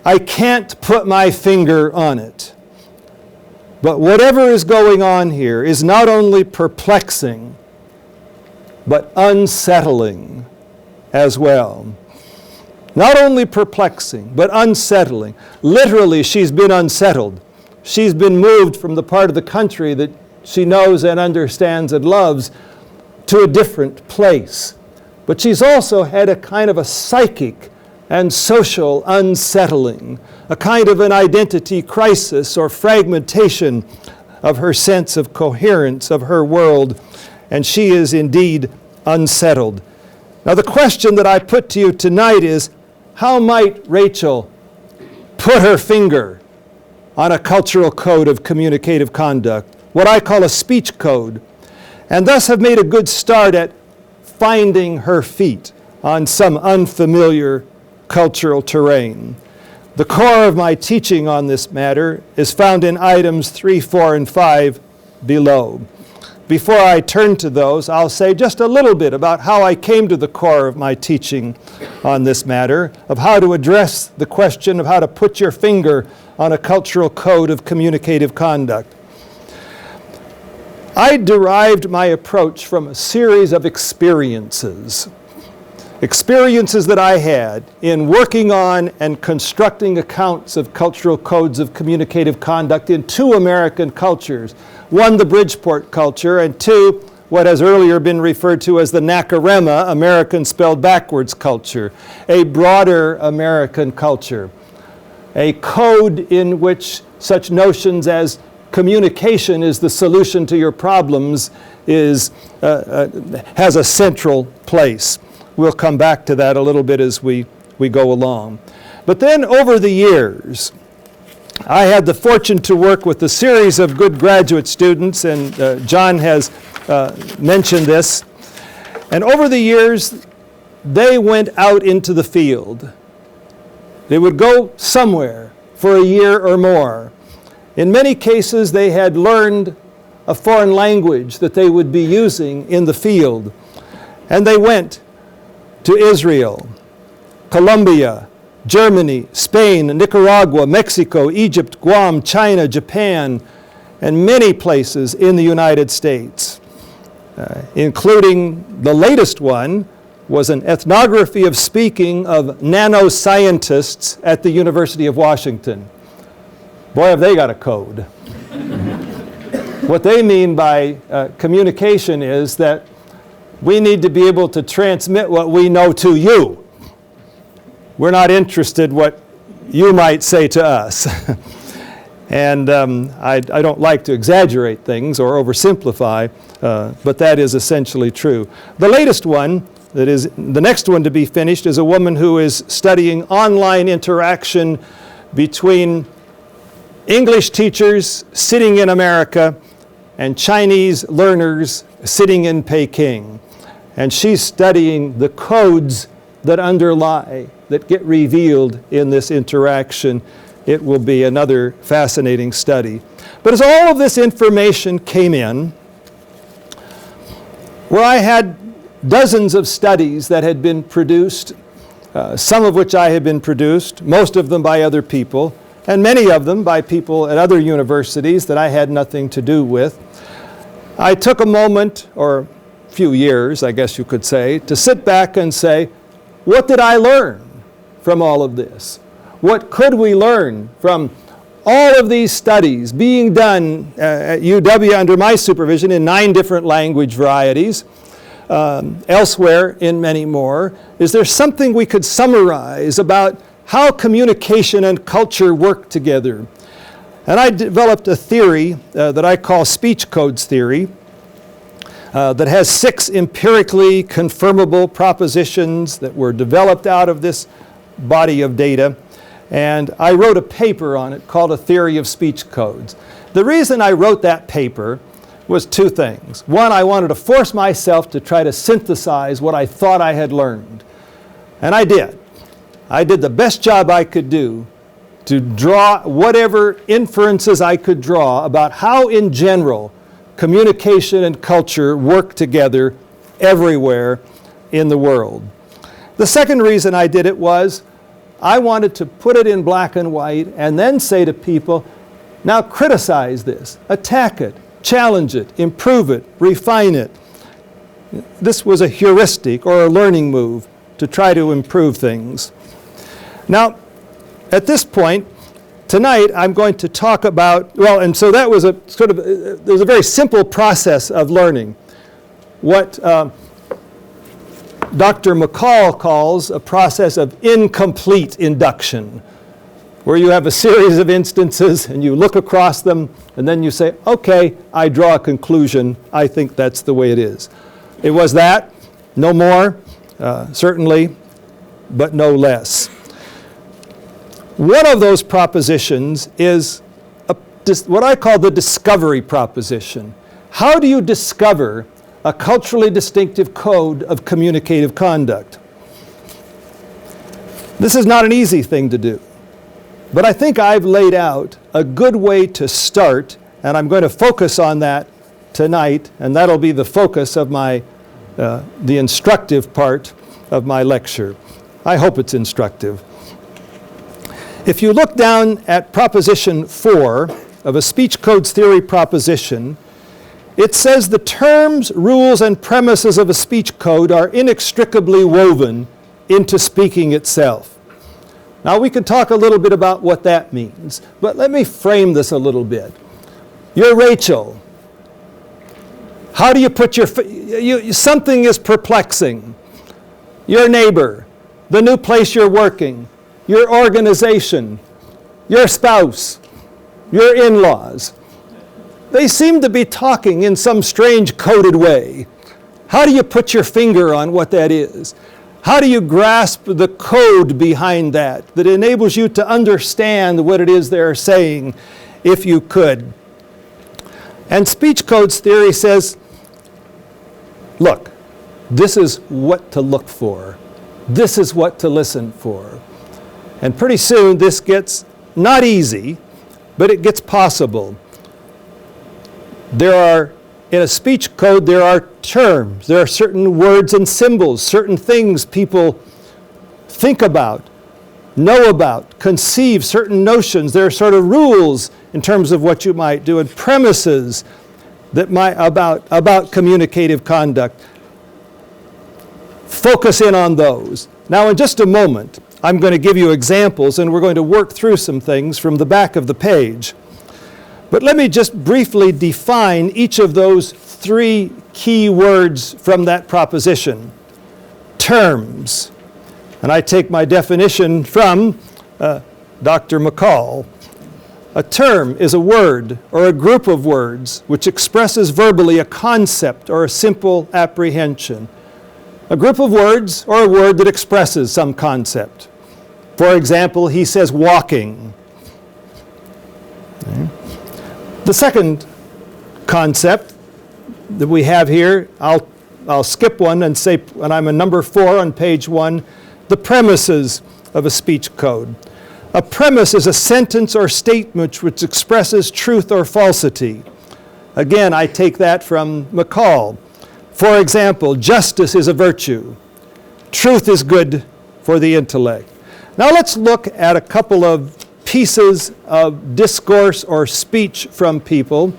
I can't put my finger on it. But whatever is going on here is not only perplexing, but unsettling as well. Not only perplexing, but unsettling. Literally, she's been unsettled. She's been moved from the part of the country that she knows and understands and loves to a different place. But she's also had a kind of a psychic and social unsettling, a kind of an identity crisis or fragmentation of her sense of coherence of her world, and she is indeed unsettled. Now the question that I put to you tonight is, how might Rachel put her finger on a cultural code of communicative conduct, what I call a speech code, and thus have made a good start at finding her feet on some unfamiliar cultural terrain? The core of my teaching on this matter is found in items 3, 4, and 5 below. Before I turn to those, I'll say just a little bit about how I came to the core of my teaching on this matter, of how to address the question of how to put your finger on a cultural code of communicative conduct. I derived my approach from a series of experiences that I had in working on and constructing accounts of cultural codes of communicative conduct in 2 American cultures. 1, the Bridgeport culture, and 2, what has earlier been referred to as the Nakarema, American spelled backwards culture, a broader American culture, a code in which such notions as communication is the solution to your problems has a central place. We'll come back to that a little bit as we go along. But then over the years, I had the fortune to work with a series of good graduate students, and John has mentioned this. And over the years, they went out into the field. They would go somewhere for a year or more. In many cases, they had learned a foreign language that they would be using in the field. And they went to Israel, Colombia, Germany, Spain, Nicaragua, Mexico, Egypt, Guam, China, Japan, and many places in the United States, including the latest one was an ethnography of speaking of nanoscientists at the University of Washington. Boy, have they got a code. What they mean by communication is that we need to be able to transmit what we know to you. We're not interested what you might say to us. And I don't like to exaggerate things or oversimplify, but that is essentially true. The latest one, that is the next one to be finished, is a woman who is studying online interaction between English teachers sitting in America and Chinese learners sitting in Peking. And she's studying the codes that underlie, that get revealed in this interaction. It will be another fascinating study. But as all of this information came in, where I had dozens of studies that had been produced, some of which I had been produced, most of them by other people, and many of them by people at other universities that I had nothing to do with, I took a moment, or a few years, I guess you could say, to sit back and say, what did I learn from all of this? What could we learn from all of these studies being done at UW under my supervision in 9 different language varieties, elsewhere in many more? Is there something we could summarize about how communication and culture work together? And I developed a theory that I call speech codes theory that has 6 empirically confirmable propositions that were developed out of this body of data. And I wrote a paper on it called A Theory of Speech Codes. The reason I wrote that paper was 2 things. One, I wanted to force myself to try to synthesize what I thought I had learned. And I did. I did the best job I could do to draw whatever inferences I could draw about how, in general, communication and culture work together everywhere in the world. The second reason I did it was I wanted to put it in black and white and then say to people, now criticize this, attack it, challenge it, improve it, refine it. This was a heuristic or a learning move to try to improve things. Now, at this point, tonight I'm going to talk about, well, and so that was a sort of, there was a very simple process of learning. What Dr. McCall calls a process of incomplete induction, where you have a series of instances and you look across them and then you say, okay, I draw a conclusion. I think that's the way it is. It was that, no more, certainly, but no less. One of those propositions is what I call the discovery proposition. How do you discover a culturally distinctive code of communicative conduct? This is not an easy thing to do, but I think I've laid out a good way to start, and I'm going to focus on that tonight, and that'll be the focus of my, the instructive part of my lecture. I hope it's instructive. If you look down at proposition 4 of a speech codes theory proposition, it says the terms, rules, and premises of a speech code are inextricably woven into speaking itself. Now we can talk a little bit about what that means, but let me frame this a little bit. You're Rachel. How do you put your, something is perplexing. Your neighbor, the new place you're working, your organization, your spouse, your in-laws. They seem to be talking in some strange coded way. How do you put your finger on what that is? How do you grasp the code behind that enables you to understand what it is they're saying, if you could? And speech codes theory says, look, this is what to look for. This is what to listen for. And pretty soon this gets not easy, but it gets possible. There are, in a speech code, there are terms. There are certain words and symbols, certain things people think about, know about, conceive, certain notions. There are sort of rules in terms of what you might do and premises that about communicative conduct. Focus in on those. Now in just a moment, I'm going to give you examples and we're going to work through some things from the back of the page. But let me just briefly define each of those three key words from that proposition. Terms. And I take my definition from Dr. McCall. A term is a word or a group of words which expresses verbally a concept or a simple apprehension. A group of words or a word that expresses some concept. For example, he says walking. Okay. The second concept that we have here, I'll skip one and say, and I'm in number 4 on page 1, the premises of a speech code. A premise is a sentence or statement which expresses truth or falsity. Again, I take that from McCall. For example, justice is a virtue. Truth is good for the intellect. Now let's look at a couple of pieces of discourse or speech from people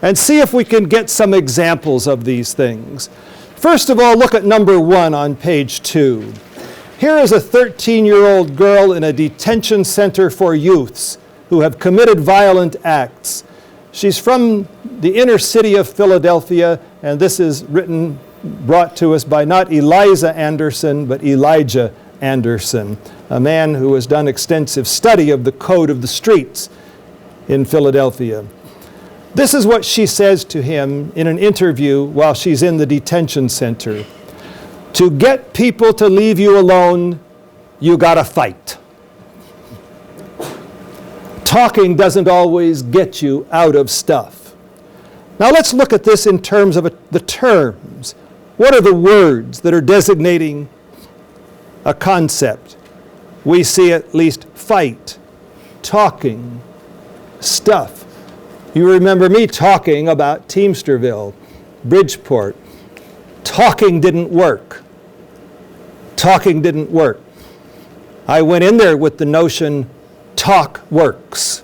and see if we can get some examples of these things. First of all, look at number 1 on page 2. Here is a 13-year-old girl in a detention center for youths who have committed violent acts. She's from the inner city of Philadelphia, and this is brought to us by not Eliza Anderson, but Elijah Anderson, a man who has done extensive study of the code of the streets in Philadelphia. This is what she says to him in an interview while she's in the detention center. To get people to leave you alone, you gotta fight. Talking doesn't always get you out of stuff. Now let's look at this in terms of the terms. What are the words that are designating a concept? We see at least fight, talking, stuff. You remember me talking about Teamsterville, Bridgeport. Talking didn't work. Talking didn't work. I went in there with the notion talk works,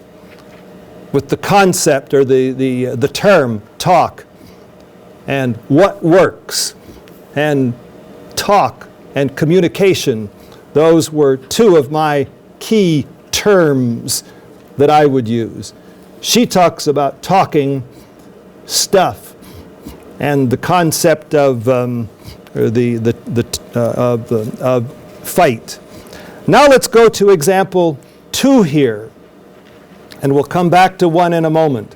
with the concept or the term talk, and what works, and talk and communication. Those were two of my key terms that I would use. She talks about talking stuff and the concept of fight. Now let's go to example 2 here, and we'll come back to 1 in a moment.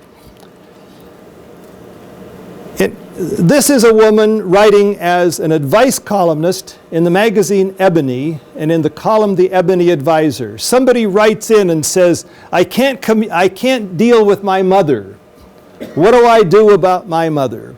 This is a woman writing as an advice columnist in the magazine Ebony and in the column The Ebony Advisor. Somebody writes in and says, I can't deal with my mother. What do I do about my mother?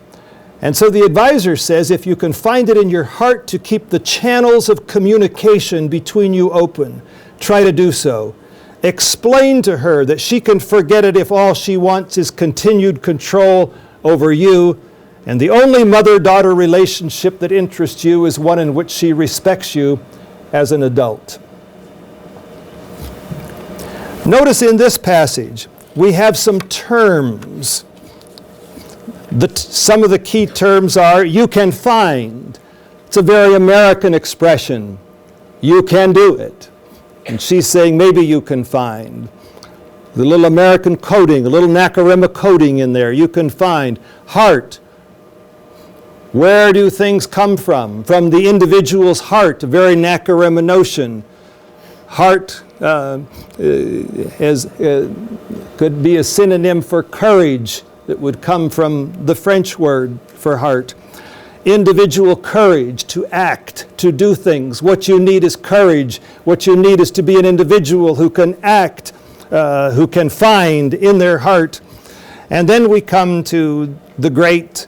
And so the advisor says, if you can find it in your heart to keep the channels of communication between you open, try to do so. Explain to her that she can forget it if all she wants is continued control over you, and the only mother-daughter relationship that interests you is one in which she respects you as an adult. Notice in this passage, we have some terms. Some of the key terms are, you can find. It's a very American expression. You can do it. And she's saying, maybe you can find. The little American coding, a little Nakarima coding in there. You can find. Heart. Where do things come from? From the individual's heart, a very Nakarima notion. Heart could be a synonym for courage that would come from the French word for heart. Individual courage to act, to do things. What you need is courage. What you need is to be an individual who can act, who can find in their heart. And then we come to the great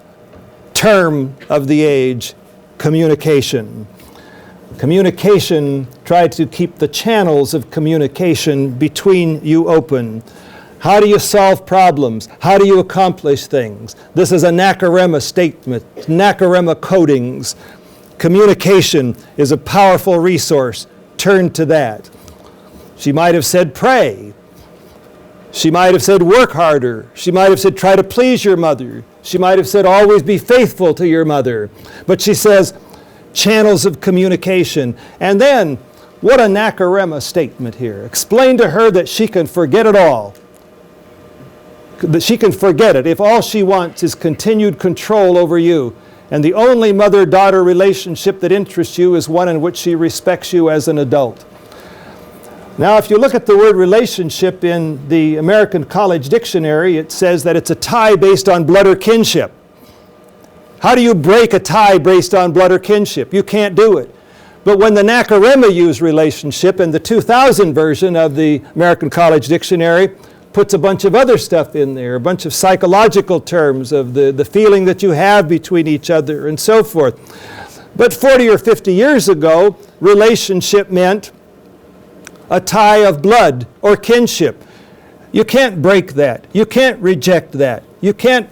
term of the age, communication. Communication, try to keep the channels of communication between you open. How do you solve problems? How do you accomplish things? This is a Nakarima statement, Nakarima codings. Communication is a powerful resource. Turn to that. She might have said pray. She might have said work harder. She might have said try to please your mother. She might have said always be faithful to your mother. But she says channels of communication. And then, what a Nakarima statement here. Explain to her that she can forget it all. that she can forget it if all she wants is continued control over you. And the only mother-daughter relationship that interests you is one in which she respects you as an adult. Now, if you look at the word relationship in the American College Dictionary, it says that it's a tie based on blood or kinship. How do you break a tie based on blood or kinship? You can't do it. But when the Nakarema use relationship in the 2000 version of the American College Dictionary, puts a bunch of other stuff in there, a bunch of psychological terms of the feeling that you have between each other and so forth. But 40 or 50 years ago, relationship meant a tie of blood or kinship. You can't break that. You can't reject that. You can't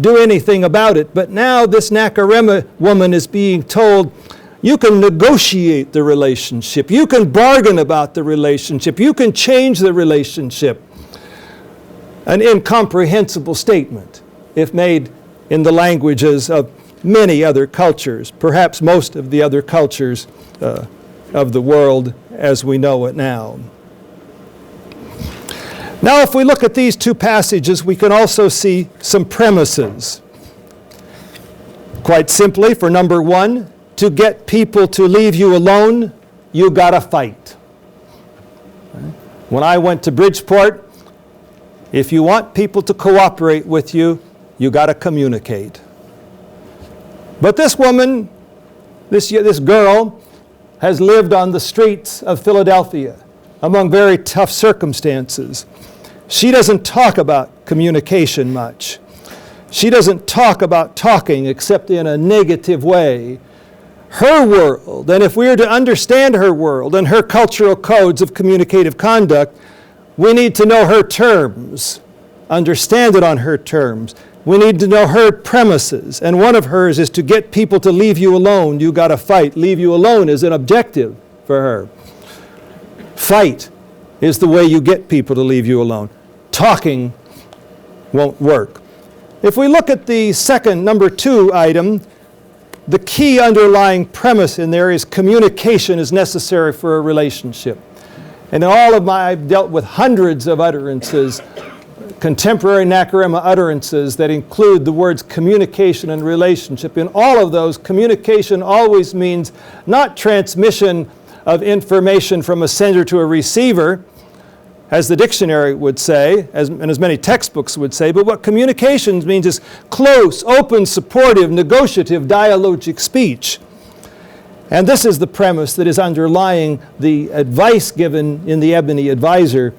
do anything about it. But now this Nakarema woman is being told, you can negotiate the relationship. You can bargain about the relationship. You can change the relationship. An incomprehensible statement if made in the languages of many other cultures, perhaps most of the other cultures of the world as we know it now. Now, if we look at these two passages, we can also see some premises. Quite simply, for number one, to get people to leave you alone, you gotta fight. When I went to Bridgeport, if you want people to cooperate with you, you gotta communicate. But this woman, this girl, has lived on the streets of Philadelphia among very tough circumstances. She doesn't talk about communication much. She doesn't talk about talking except in a negative way. Her world, and if we are to understand her world and her cultural codes of communicative conduct, we need to know her terms, understand it on her terms. We need to know her premises, and one of hers is to get people to leave you alone. You got to fight. Leave you alone is an objective for her. Fight is the way you get people to leave you alone. Talking won't work. If we look at the second, number 2 item, the key underlying premise in there is communication is necessary for a relationship. And in all of I've dealt with hundreds of utterances, contemporary Nakarema utterances that include the words communication and relationship. In all of those, communication always means not transmission of information from a sender to a receiver, as the dictionary would say, and as many textbooks would say, but what communications means is close, open, supportive, negotiative, dialogic speech. And this is the premise that is underlying the advice given in the Ebony Advisor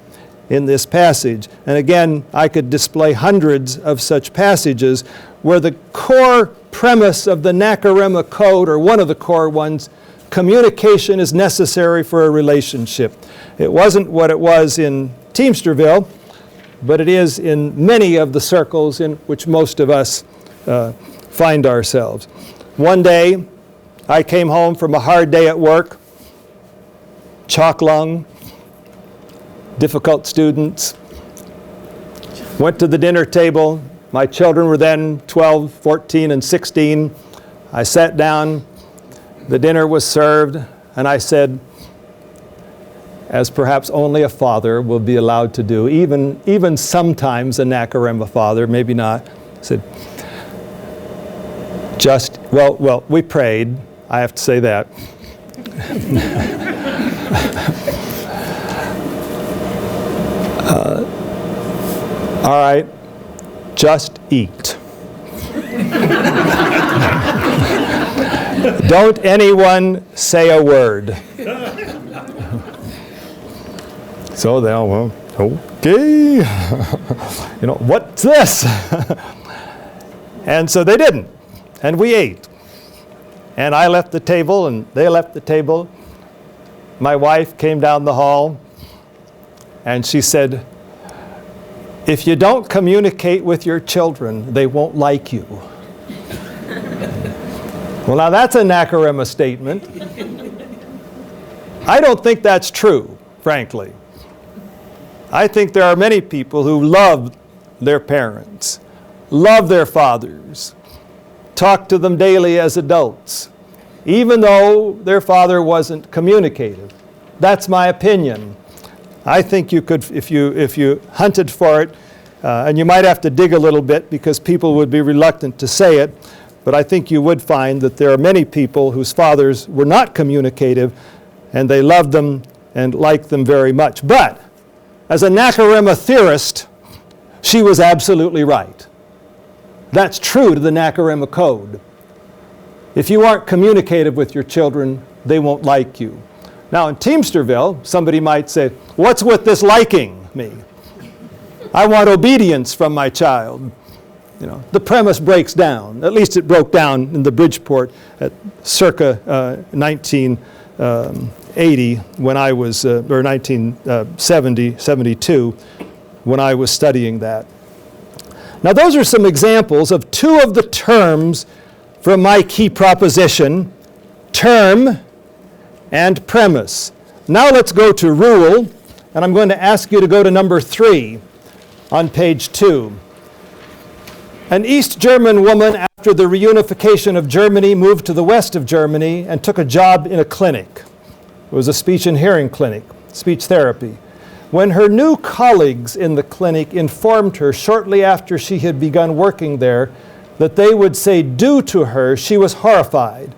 in this passage. And again, I could display hundreds of such passages where the core premise of the Nakarema Code, or one of the core ones, communication is necessary for a relationship. It wasn't what it was in Teamsterville, but it is in many of the circles in which most of us find ourselves. One day, I came home from a hard day at work, chalk lung, difficult students, went to the dinner table. My children were then 12, 14, and 16. I sat down, the dinner was served, and I said, as perhaps only a father will be allowed to do, even sometimes a Nakarema father, maybe not, I said, well, we prayed, I have to say that. All right, just eat. Don't anyone say a word. So they all went, okay, what's this? And so they didn't, and we ate. And I left the table, and they left the table. My wife came down the hall, and she said, if you don't communicate with your children, they won't like you. Well, now that's a Nakarema statement. I don't think that's true, frankly. I think there are many people who love their parents, love their fathers, talk to them daily as adults, even though their father wasn't communicative. That's my opinion. I think you could, if you hunted for it, And you might have to dig a little bit because people would be reluctant to say it, but I think you would find that there are many people whose fathers were not communicative and they loved them and liked them very much. But as a Nakarima theorist, she was absolutely right. That's true to the Nakarima Code. If you aren't communicative with your children, they won't like you. Now in Teamsterville, somebody might say, what's with this liking me? I want obedience from my child. You know, the premise breaks down. At least it broke down in the Bridgeport at circa 1980 when I was, or 1970, 72, when I was studying that. Now those are some examples of two of the terms from my key proposition, term and premise. Now let's go to rule, and I'm going to ask you to go to number 3 on page 2. An East German woman after the reunification of Germany moved to the west of Germany and took a job in a clinic. It was a speech and hearing clinic, speech therapy. When her new colleagues in the clinic informed her shortly after she had begun working there that they would say "du" to her, she was horrified.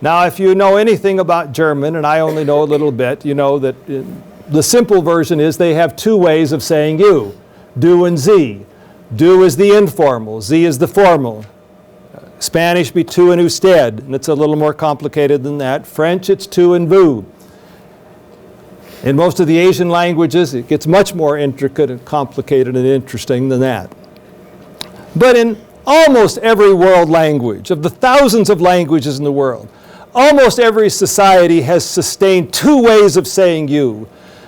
Now, if you know anything about German, and I only know a little bit, you know that the simple version is they have two ways of saying you, "du" and "sie." "Du" is the informal, "sie" is the formal. Spanish be "tu" and "usted," and it's a little more complicated than that. French, it's "tu" and "vous." In most of the Asian languages, it gets much more intricate and complicated and interesting than that. But in almost every world language, of the thousands of languages in the world, almost every society has sustained two ways of saying you.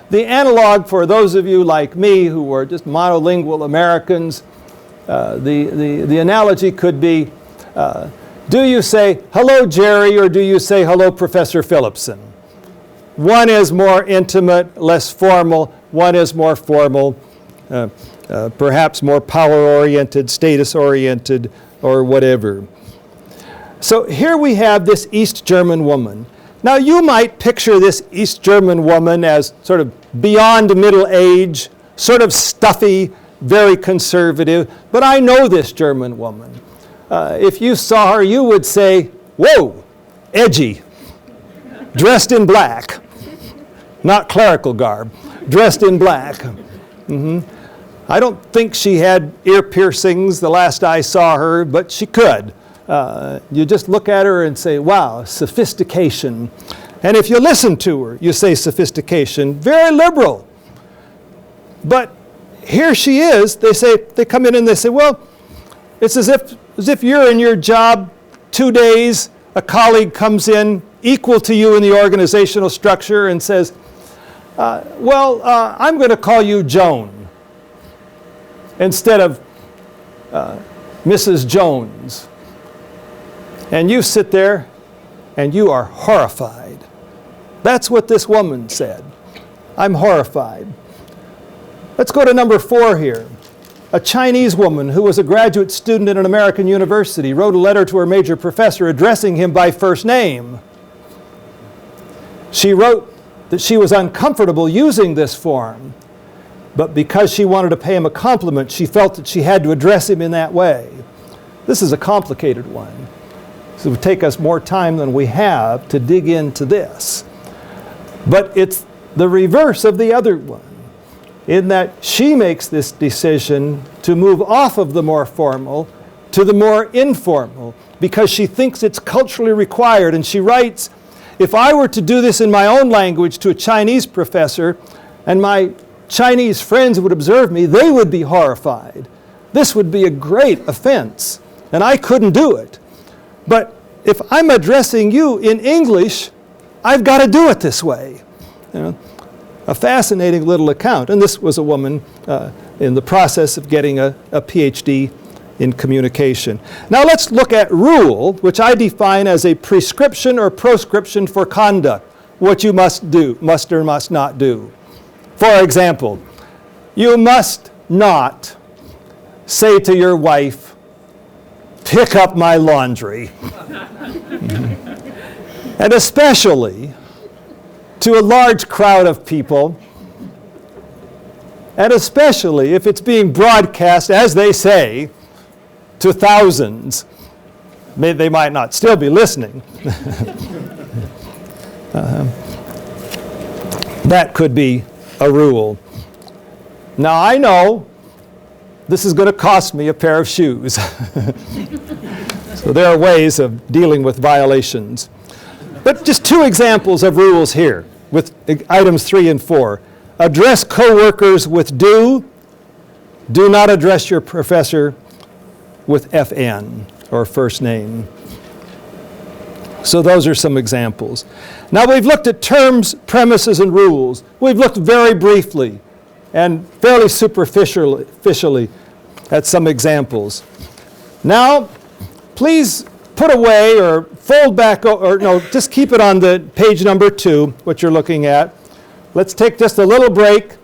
The analog for those of you like me who are just monolingual Americans, the analogy could be, do you say, "Hello, Gerry," or do you say, "Hello, Professor Phillipson"? One is more intimate, less formal. One is more formal, perhaps more power-oriented, status-oriented, or whatever. So here we have this East German woman. Now you might picture this East German woman as sort of beyond middle age, sort of stuffy, very conservative, but I know this German woman. If you saw her, you would say, "Whoa, edgy, dressed in black." Not clerical garb, dressed in black. I don't think she had ear piercings the last I saw her, but she could. You just look at her and say, wow, sophistication. And if you listen to her, you say sophistication, very liberal. But here she is, they come in and they say, well, it's as if you're in your job 2 days, a colleague comes in equal to you in the organizational structure and says, I'm going to call you Joan instead of Mrs. Jones. And you sit there and you are horrified. That's what this woman said. I'm horrified. Let's go to number 4 here. A Chinese woman who was a graduate student at an American university wrote a letter to her major professor addressing him by first name. She wrote that she was uncomfortable using this form, but because she wanted to pay him a compliment, she felt that she had to address him in that way. This is a complicated one. So it would take us more time than we have to dig into this. But it's the reverse of the other one, in that she makes this decision to move off of the more formal to the more informal because she thinks it's culturally required. And she writes, if I were to do this in my own language to a Chinese professor and my Chinese friends would observe me, they would be horrified. This would be a great offense, and I couldn't do it. But if I'm addressing you in English, I've got to do it this way. You know, a fascinating little account. And this was a woman in the process of getting a PhD in communication. Now let's look at rule, which I define as a prescription or proscription for conduct, what you must do, must or must not do. For example, you must not say to your wife, pick up my laundry. And especially to a large crowd of people, And especially if it's being broadcast, as they say, to thousands. They might not still be listening. That could be a rule. Now I know this is going to cost me a pair of shoes. So there are ways of dealing with violations. But just two examples of rules here with items 3 and 4. Address coworkers with do. Do not address your professor with FN or first name. So those are some examples. Now we've looked at terms, premises, and rules. We've looked very briefly and fairly superficially at some examples. Now, please put away or fold back, or no, just keep it on the page number 2, what you're looking at. Let's take just a little break.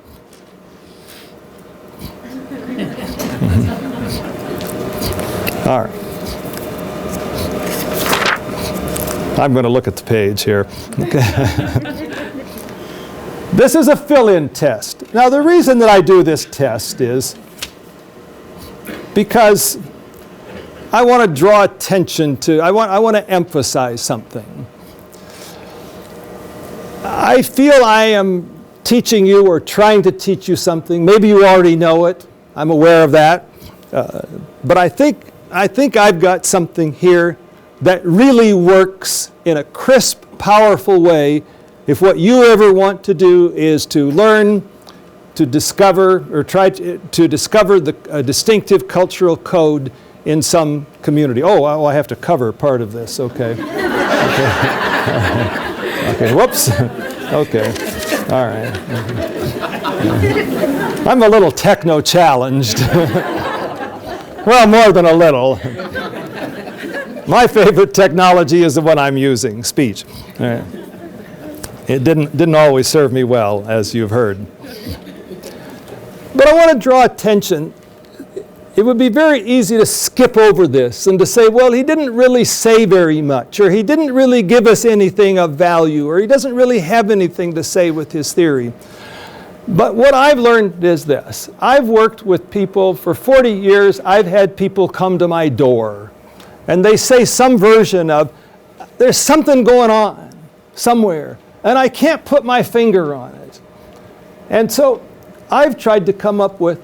All right. I'm going to look at the page here. Okay. This is a fill-in test. Now, the reason that I do this test is because I want to draw attention to, I want to emphasize something. I feel I am teaching you or trying to teach you something. Maybe you already know it. I'm aware of that. But I think I've got something here that really works in a crisp, powerful way if what you ever want to do is to learn, to discover, or try to discover a distinctive cultural code in some community. Oh, I have to cover part of this. Okay. Okay. Okay. Whoops. Okay. All right. I'm a little techno-challenged. Well, more than a little. My favorite technology is the one I'm using, speech. All right. It didn't always serve me well, as you've heard. But I want to draw attention. It would be very easy to skip over this and to say, well, he didn't really say very much, or he didn't really give us anything of value, or he doesn't really have anything to say with his theory. But what I've learned is this. I've worked with people for 40 years. I've had people come to my door, and they say some version of, there's something going on somewhere, and I can't put my finger on it. And so I've tried to come up with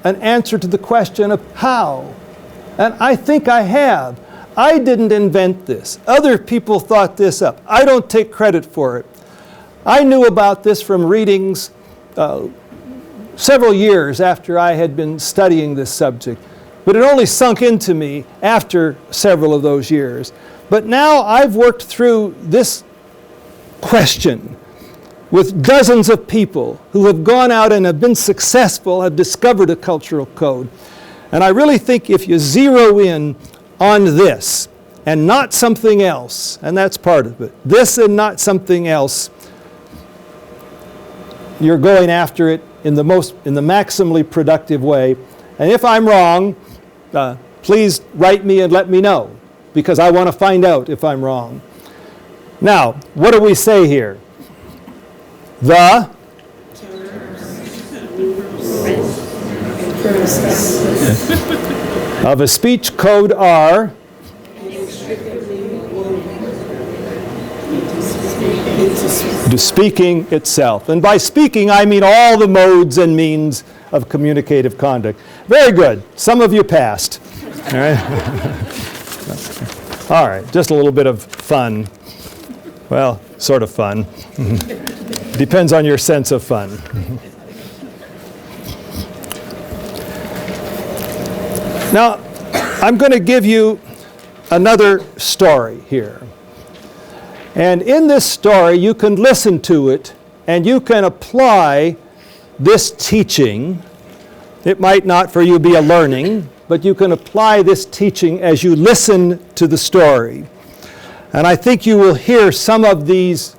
an answer to the question of how. And I think I have. I didn't invent this. Other people thought this up. I don't take credit for it. I knew about this from readings several years after I had been studying this subject. But it only sunk into me after several of those years. But now I've worked through this question with dozens of people who have gone out and have been successful, have discovered a cultural code. And I really think if you zero in on this and not something else, and that's part of it, this and not something else, you're going after it in the maximally productive way. And if I'm wrong, please write me and let me know, because I want to find out if I'm wrong. Now, what do we say here? The of a speech code are to speaking itself. And by speaking, I mean all the modes and means of communicative conduct. Very good. Some of you passed. All right. All right. Just a little bit of fun. Well, sort of fun. Depends on your sense of fun. Now, I'm going to give you another story here. And in this story, you can listen to it and you can apply this teaching. It might not for you be a learning, but you can apply this teaching as you listen to the story. And I think you will hear some of these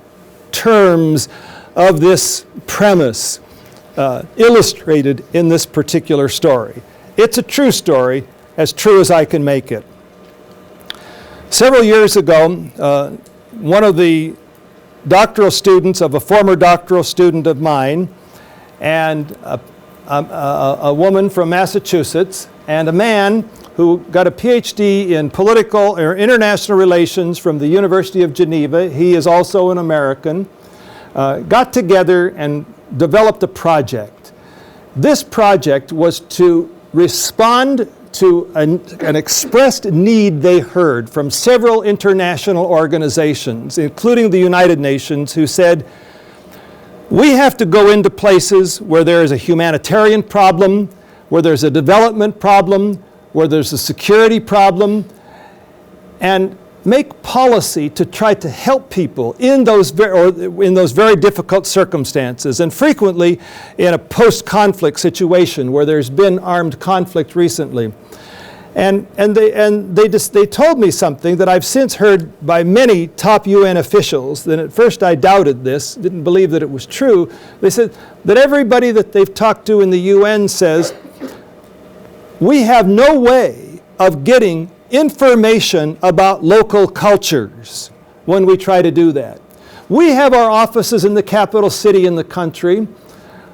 terms of this premise illustrated in this particular story. It's a true story, as true as I can make it. Several years ago, one of the doctoral students of a former doctoral student of mine and a woman from Massachusetts, and a man who got a PhD in political or international relations from the University of Geneva. He is also an American. Got together and developed a project. This project was to respond to an expressed need they heard from several international organizations, including the United Nations, who said, we have to go into places where there is a humanitarian problem, where there's a development problem, where there's a security problem, and make policy to try to help people in those very difficult circumstances, and frequently in a post-conflict situation where there's been armed conflict recently. And they told me something that I've since heard by many top UN officials. Then at first I doubted this, didn't believe that it was true. They said that everybody that they've talked to in the UN says, we have no way of getting information about local cultures when we try to do that. We have our offices in the capital city in the country.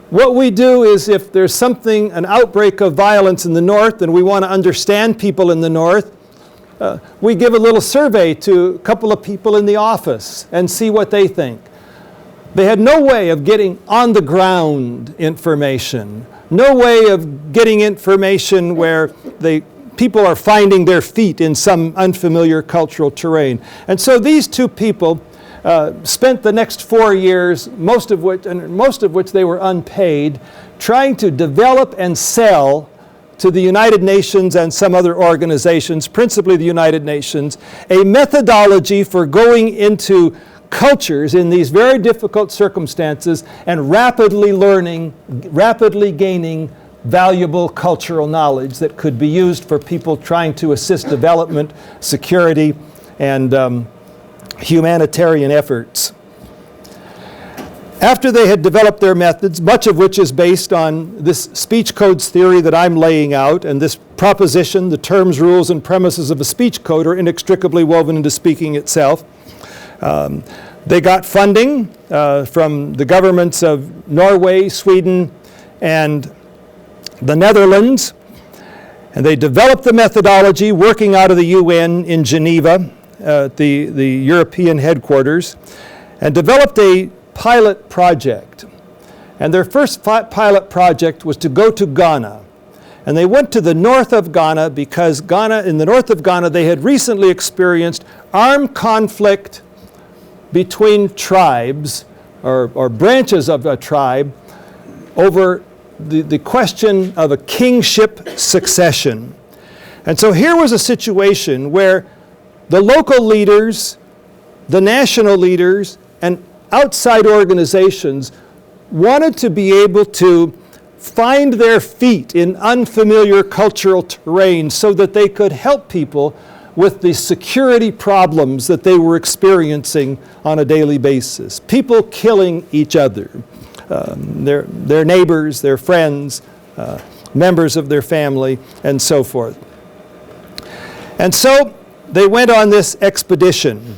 What we do is if there's something, an outbreak of violence in the north, and we want to understand people in the north, we give a little survey to a couple of people in the office and see what they think. They had no way of getting on-the-ground information, no way of getting information where people are finding their feet in some unfamiliar cultural terrain. And so these two people spent the next 4 years, most of which they were unpaid, trying to develop and sell to the United Nations and some other organizations, principally the United Nations, a methodology for going into cultures in these very difficult circumstances and rapidly gaining valuable cultural knowledge that could be used for people trying to assist development, security, and humanitarian efforts. After they had developed their methods, much of which is based on this speech codes theory that I'm laying out, and this proposition, the terms, rules, and premises of a speech code are inextricably woven into speaking itself. They got funding from the governments of Norway, Sweden, and the Netherlands, and they developed the methodology working out of the UN in Geneva, the European headquarters, and developed a pilot project. And their first pilot project was to go to Ghana. And they went to the north of Ghana because in the north of Ghana, they had recently experienced armed conflict between tribes or branches of a tribe over the question of a kingship succession. And so here was a situation where the local leaders, the national leaders, and outside organizations wanted to be able to find their feet in unfamiliar cultural terrain so that they could help people with the security problems that they were experiencing on a daily basis. People killing each other, their neighbors, their friends, members of their family, and so forth. And so they went on this expedition.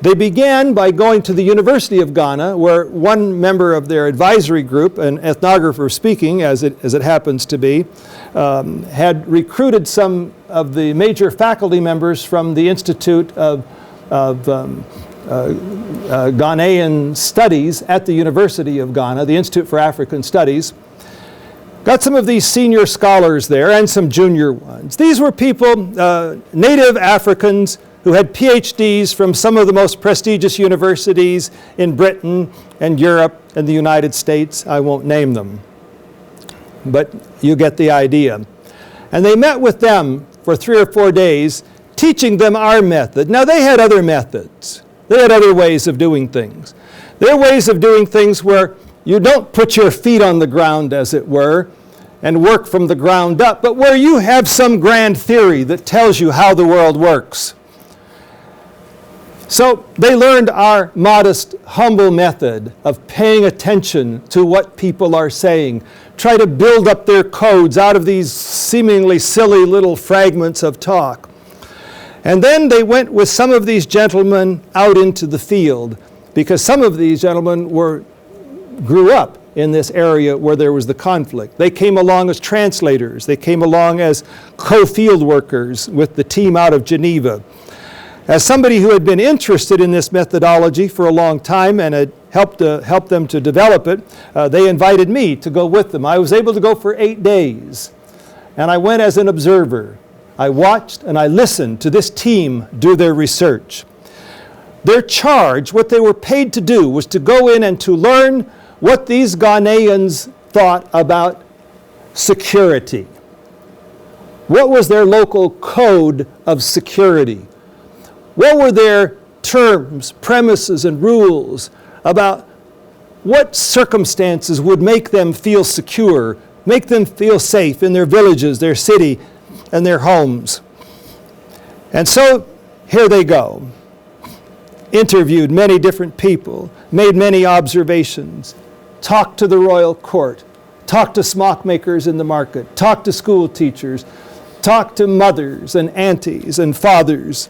They began by going to the University of Ghana, where one member of their advisory group, an ethnographer speaking, as it happens to be, had recruited some of the major faculty members from the Institute of Ghanaian Studies at the University of Ghana, the Institute for African Studies. Got some of these senior scholars there and some junior ones. These were people, native Africans, who had PhDs from some of the most prestigious universities in Britain and Europe and the United States. I won't name them, but you get the idea. And they met with them for 3 or 4 days, teaching them our method. Now, they had other methods. They had other ways of doing things. Their ways of doing things where you don't put your feet on the ground, as it were, and work from the ground up, but where you have some grand theory that tells you how the world works. So they learned our modest, humble method of paying attention to what people are saying. Try to build up their codes out of these seemingly silly little fragments of talk. And then they went with some of these gentlemen out into the field, because some of these gentlemen grew up in this area where there was the conflict. They came along as translators. They came along as co-field workers with the team out of Geneva. As somebody who had been interested in this methodology for a long time and had helped them to develop it, they invited me to go with them. I was able to go for 8 days, and I went as an observer. I watched and I listened to this team do their research. Their charge, what they were paid to do, was to go in and to learn what these Ghanaians thought about security. What was their local code of security? What were their terms, premises, and rules about what circumstances would make them feel secure, make them feel safe in their villages, their city, and their homes? And so here they go. Interviewed many different people, made many observations, talked to the royal court, talked to smock makers in the market, talked to school teachers, talked to mothers and aunties and fathers,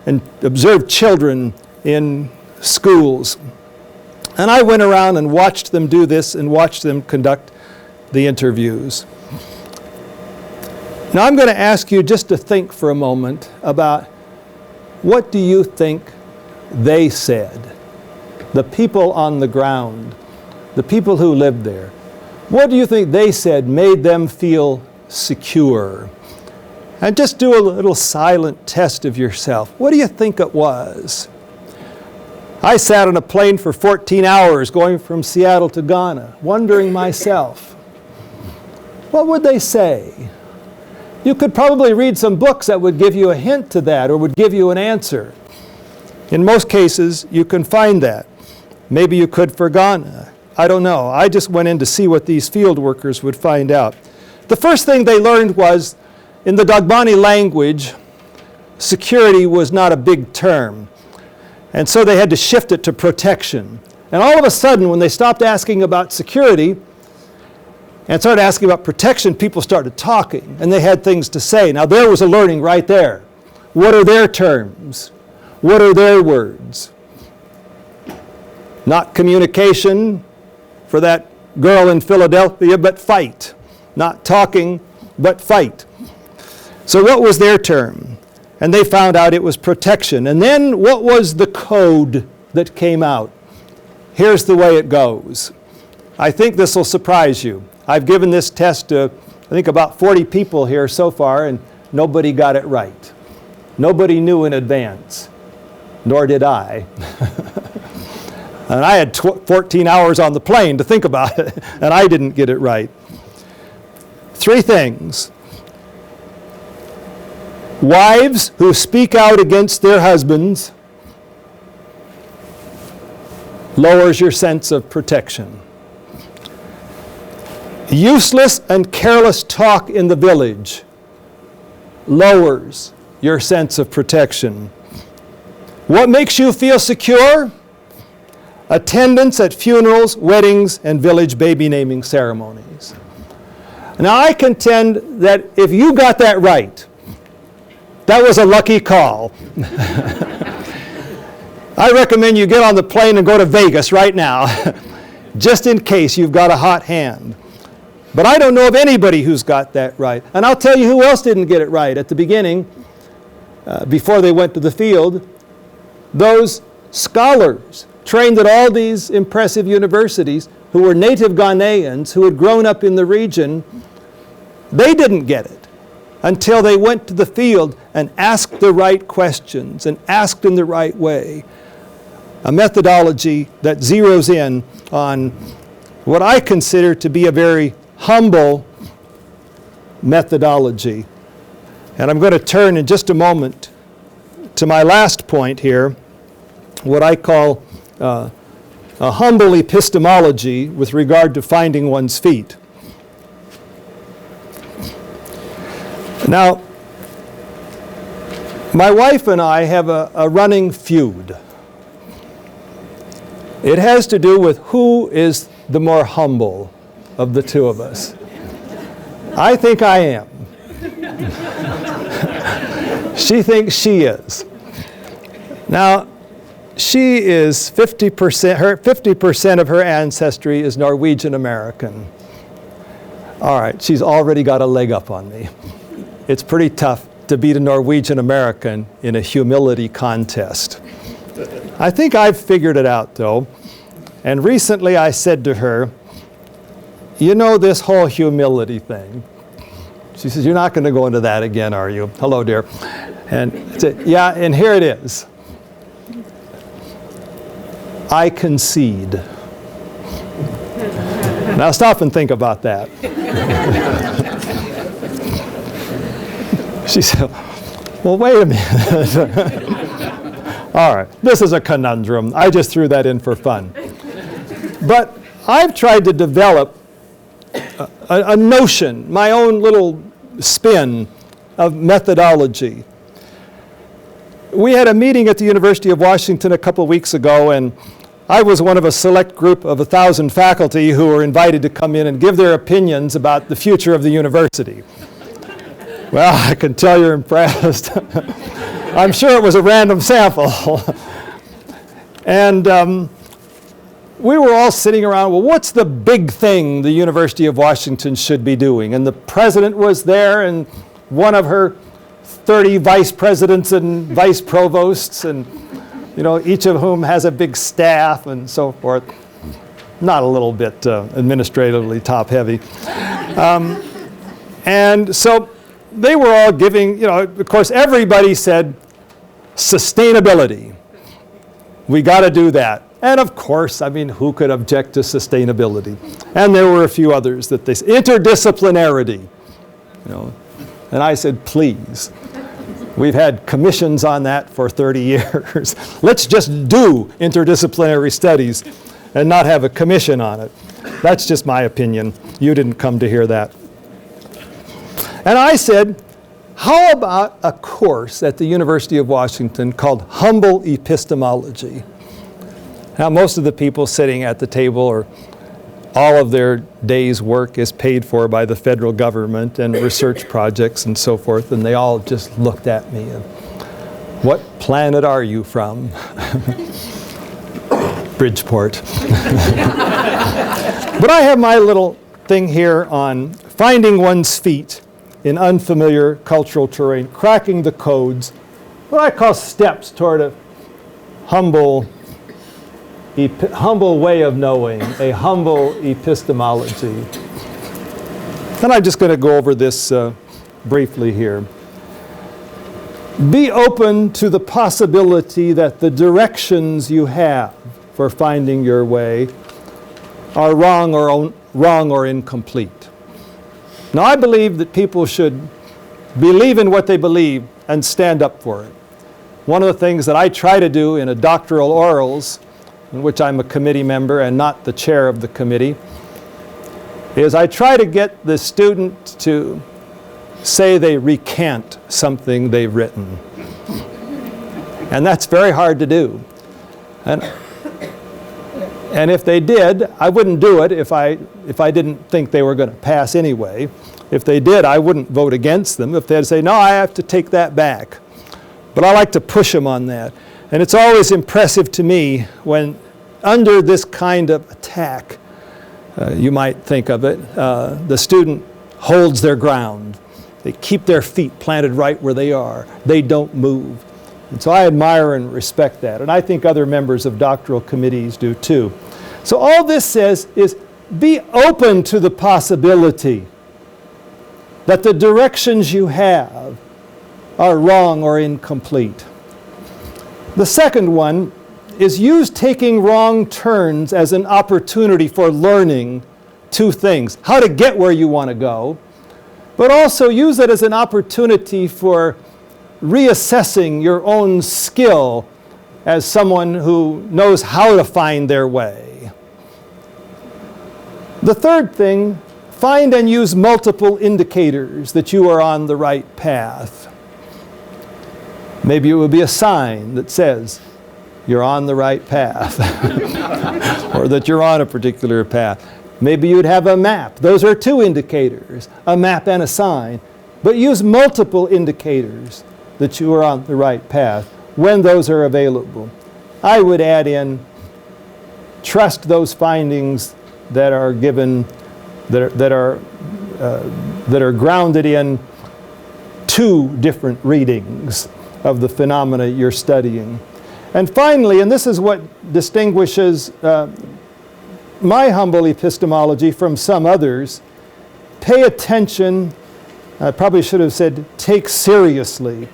and observed children in schools. And I went around and watched them do this and watched them conduct the interviews. Now I'm going to ask you just to think for a moment about what do you think they said, the people on the ground, the people who lived there. What do you think they said made them feel secure? And just do a little silent test of yourself. What do you think it was? I sat on a plane for 14 hours going from Seattle to Ghana, wondering myself, what would they say? You could probably read some books that would give you a hint to that or would give you an answer. In most cases, you can find that. Maybe you could for Ghana. I don't know. I just went in to see what these field workers would find out. The first thing they learned was, in the Dagbani language, security was not a big term. And so they had to shift it to protection. And all of a sudden, when they stopped asking about security and started asking about protection, people started talking, and they had things to say. Now, there was a learning right there. What are their terms? What are their words? Not communication for that girl in Philadelphia, but fight. Not talking, but fight. So what was their term? And they found out it was protection. And then what was the code that came out? Here's the way it goes. I think this will surprise you. I've given this test to, I think, about 40 people here so far, and nobody got it right. Nobody knew in advance, nor did I. And I had 14 hours on the plane to think about it, and I didn't get it right. 3 things. Wives who speak out against their husbands lowers your sense of protection. Useless and careless talk in the village lowers your sense of protection. What makes you feel secure? Attendance at funerals, weddings, and village baby naming ceremonies. Now I contend that if you got that right, that was a lucky call. I recommend you get on the plane and go to Vegas right now, just in case you've got a hot hand. But I don't know of anybody who's got that right. And I'll tell you who else didn't get it right at the beginning, before they went to the field. Those scholars trained at all these impressive universities who were native Ghanaians who had grown up in the region, they didn't get it until they went to the field and asked the right questions and asked in the right way. A methodology that zeroes in on what I consider to be a very humble methodology. And I'm going to turn in just a moment to my last point here, what I call a humble epistemology with regard to finding one's feet. Now, my wife and I have a running feud. It has to do with who is the more humble of the two of us. I think I am. She thinks she is. Now, she is 50% of her ancestry is Norwegian American. All right, she's already got a leg up on me. It's pretty tough to beat a Norwegian American in a humility contest. I think I've figured it out though. And recently I said to her, you know this whole humility thing. She says, you're not going to go into that again, are you? Hello, dear. And I said, yeah, and here it is. I concede. Now stop and think about that. She said, well, wait a minute. All right, this is a conundrum. I just threw that in for fun. But I've tried to develop a notion, my own little spin of methodology. We had a meeting at the University of Washington a couple weeks ago, and I was one of a select group of 1,000 faculty who were invited to come in and give their opinions about the future of the university. Well, I can tell you're impressed. I'm sure it was a random sample. And we were all sitting around, well, what's the big thing the University of Washington should be doing? And the president was there, and one of her 30 vice presidents and vice provosts, and each of whom has a big staff and so forth. Not a little bit administratively top-heavy. And so they were all giving, of course, everybody said, sustainability. We got to do that. And of course, I mean, who could object to sustainability? And there were a few others that they said, interdisciplinarity. And I said, please. We've had commissions on that for 30 years. Let's just do interdisciplinary studies and not have a commission on it. That's just my opinion. You didn't come to hear that. And I said, how about a course at the University of Washington called Humble Epistemology? Now, most of the people sitting at the table, or all of their day's work is paid for by the federal government and research projects and so forth, and they all just looked at me and, what planet are you from? Bridgeport. But I have my little thing here on finding one's feet in unfamiliar cultural terrain, cracking the codes, what I call steps toward a humble way of knowing, a humble epistemology. And I'm just going to go over this briefly here. Be open to the possibility that the directions you have for finding your way are wrong or incomplete. Now, I believe that people should believe in what they believe and stand up for it. One of the things that I try to do in a doctoral orals, in which I'm a committee member and not the chair of the committee, is I try to get the student to say they recant something they've written. And that's very hard to do. And if they did, I wouldn't do it if I didn't think they were going to pass anyway. If they did, I wouldn't vote against them. If they'd say, no, I have to take that back. But I like to push them on that. And it's always impressive to me when under this kind of attack, you might think of it, the student holds their ground. They keep their feet planted right where they are. They don't move. And so I admire and respect that. And I think other members of doctoral committees do too. So all this says is be open to the possibility that the directions you have are wrong or incomplete. The second one is use taking wrong turns as an opportunity for learning two things: how to get where you want to go, but also use it as an opportunity for reassessing your own skill as someone who knows how to find their way. The third thing, find and use multiple indicators that you are on the right path. Maybe it would be a sign that says you're on the right path or that you're on a particular path. Maybe you'd have a map. Those are two indicators, a map and a sign. But use multiple indicators that you are on the right path when those are available. I would add in, trust those findings that are given, that are grounded in two different readings of the phenomena you're studying. And finally, and this is what distinguishes my humble epistemology from some others, pay attention, I probably should have said take seriously,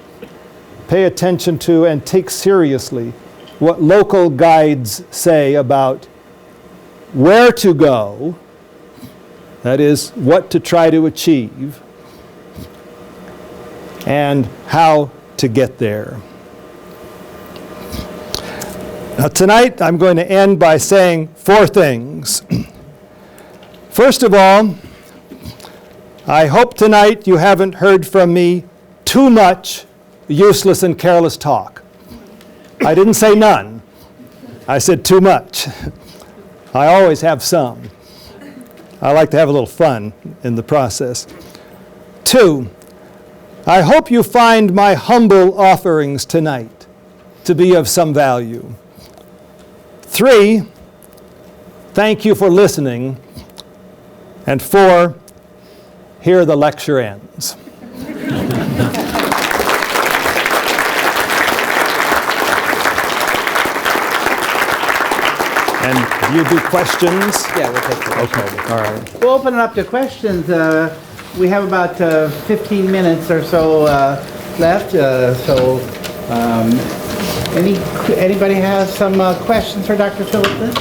pay attention to and take seriously what local guides say about where to go, that is, what to try to achieve, and how to get there. Now tonight I'm going to end by saying four things. First of all, I hope tonight you haven't heard from me too much useless and careless talk. I didn't say none. I said too much. I always have some. I like to have a little fun in the process. Two, I hope you find my humble offerings tonight to be of some value. Three, thank you for listening. And four, here the lecture ends. And do you do questions?
Yeah, we'll take the questions.
Okay, all right.
We'll open it up to questions. We have about 15 minutes or so left. Anybody have some questions for Dr. Phillips?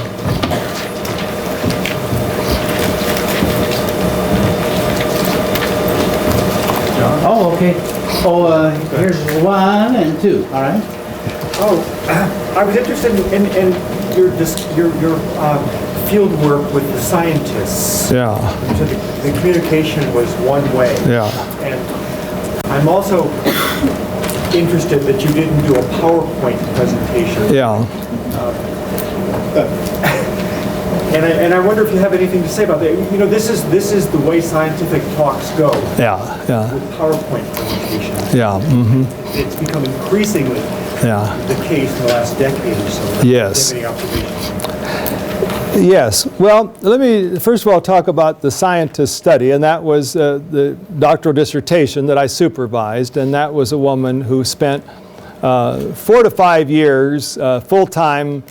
Oh, okay. Oh, here's one and two. All right.
Oh, I was interested in your field work with the scientists.
Yeah.
So the communication was one way.
Yeah.
And I'm also interested that you didn't do a PowerPoint presentation.
Yeah.
And I wonder if you have anything to say about that. You know, this is the way scientific talks go.
Yeah. Yeah.
With PowerPoint presentations.
Yeah. Mm-hmm.
It's become increasingly the case in the last decade or so.
Yes.
Do you have any observations?
Yes. Well, let me first of all talk about the scientist study, and that was the doctoral dissertation that I supervised, and that was a woman who spent 4 to 5 years full-time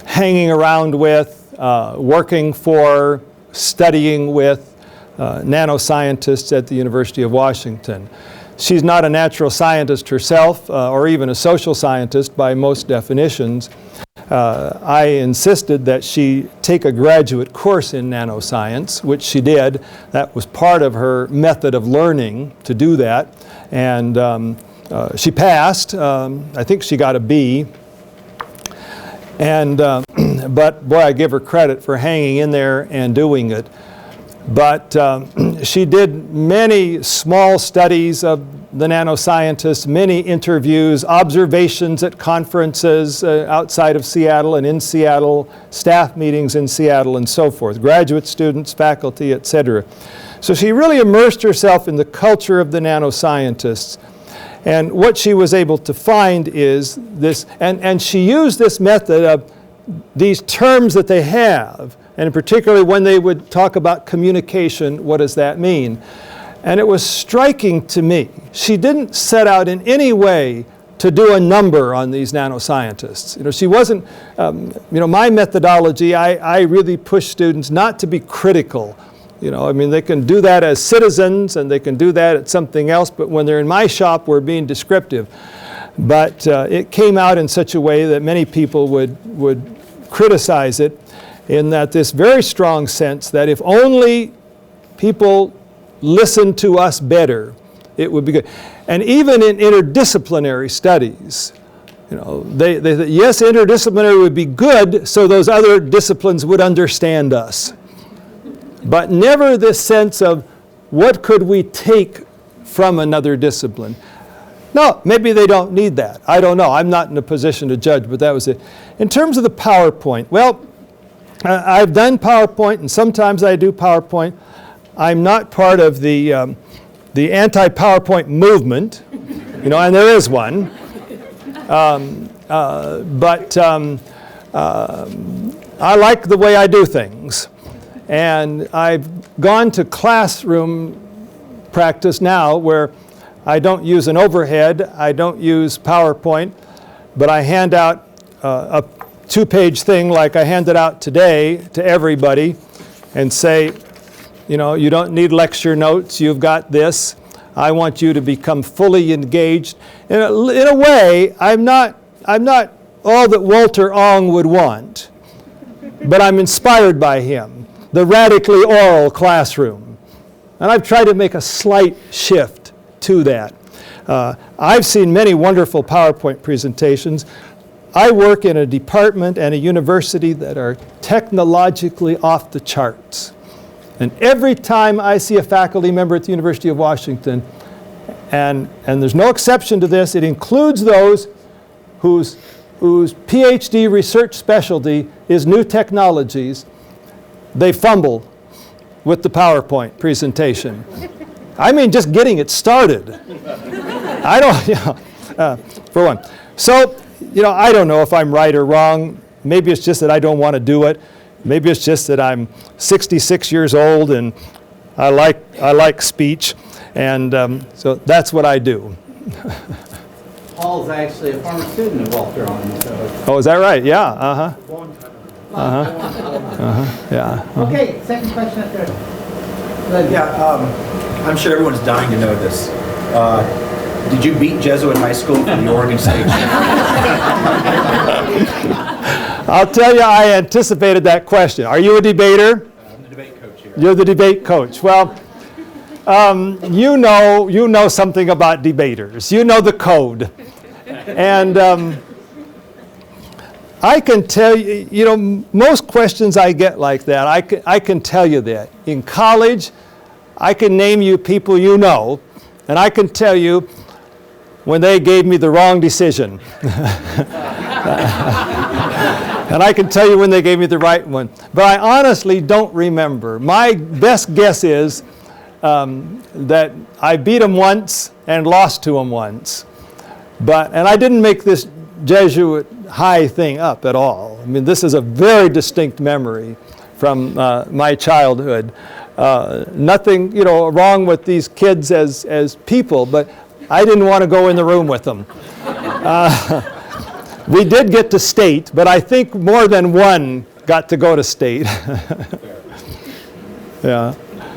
hanging around with, working for, studying with nanoscientists at the University of Washington. She's not a natural scientist herself, or even a social scientist by most definitions. I insisted that she take a graduate course in nanoscience, which she did. That was part of her method of learning to do that. And she passed. I think she got a B. And, but boy, I give her credit for hanging in there and doing it. But she did many small studies of the nanoscientists, many interviews, observations at conferences outside of Seattle and in Seattle, staff meetings in Seattle and so forth, graduate students, faculty, etc. So she really immersed herself in the culture of the nanoscientists. And what she was able to find is this, and she used this method of these terms that they have, and particularly when they would talk about communication, what does that mean? And it was striking to me. She didn't set out in any way to do a number on these nanoscientists. You know, she wasn't, my methodology, I really push students not to be critical. You know, I mean, they can do that as citizens and they can do that at something else, but when they're in my shop, we're being descriptive. But it came out in such a way that many people would criticize it, in that this very strong sense that if only people listen to us better, it would be good. And even in interdisciplinary studies, you know, yes, interdisciplinary would be good so those other disciplines would understand us. But never this sense of what could we take from another discipline. No, maybe they don't need that. I don't know. I'm not in a position to judge, but that was it. In terms of the PowerPoint, well, I've done PowerPoint, and sometimes I do PowerPoint. I'm not part of the anti-PowerPoint movement, you know, and there is one. but I like the way I do things. And I've gone to classroom practice now where I don't use an overhead, I don't use PowerPoint, but I hand out a 2-page thing like I handed out today to everybody and say, you know, you don't need lecture notes, you've got this. I want you to become fully engaged. In a way, I'm not all that Walter Ong would want, but I'm inspired by him, the radically oral classroom. And I've tried to make a slight shift to that. I've seen many wonderful PowerPoint presentations. I work in a department and a university that are technologically off the charts. And every time I see a faculty member at the University of Washington, and there's no exception to this, it includes those whose PhD research specialty is new technologies, they fumble with the PowerPoint presentation. I mean, just getting it started. I don't, you know, for one. So, you know, I don't know if I'm right or wrong. Maybe it's just that I don't want to do it. Maybe it's just that I'm 66 years old and I like speech, and so that's what I do.
Paul's actually a former student of Walter Ong. So.
Oh, is that right? Yeah. Uh-huh. Yeah.
Okay, second question up there.
Yeah, I'm sure everyone's dying to know this. Did you beat Jesuit High School for the Oregon State?
I'll tell you, I anticipated that question. Are you a debater?
I'm the debate coach here.
You're the debate coach. Well, you know something about debaters. You know the code. And I can tell you, you know, most questions I get like that, I can tell you that. In college, I can name you people you know, and I can tell you when they gave me the wrong decision. And I can tell you when they gave me the right one. But I honestly don't remember. My best guess is that I beat them once and lost to them once. And I didn't make this Jesuit high thing up at all. I mean, this is a very distinct memory from my childhood. Nothing, you know, wrong with these kids as people, but I didn't want to go in the room with them. We did get to state, but I think more than one got to go to state. Yeah.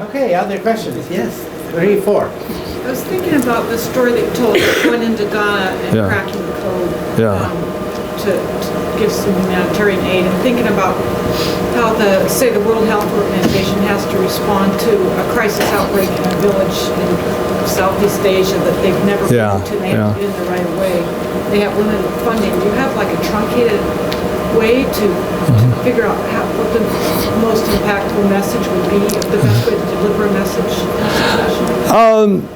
Okay, other questions? Yes, 3, 4.
I was thinking about the story that you told, going into Ghana and
Yeah.
cracking the code
Yeah.
to give some humanitarian aid, and thinking about how say the World Health Organization has to respond to a crisis outbreak in a village in Southeast Asia that they've never
Yeah,
been to, and they have to get in the right away. They have limited funding. Do you have like a truncated way to figure out what the most impactful message would be, the best way to deliver a message in a situation?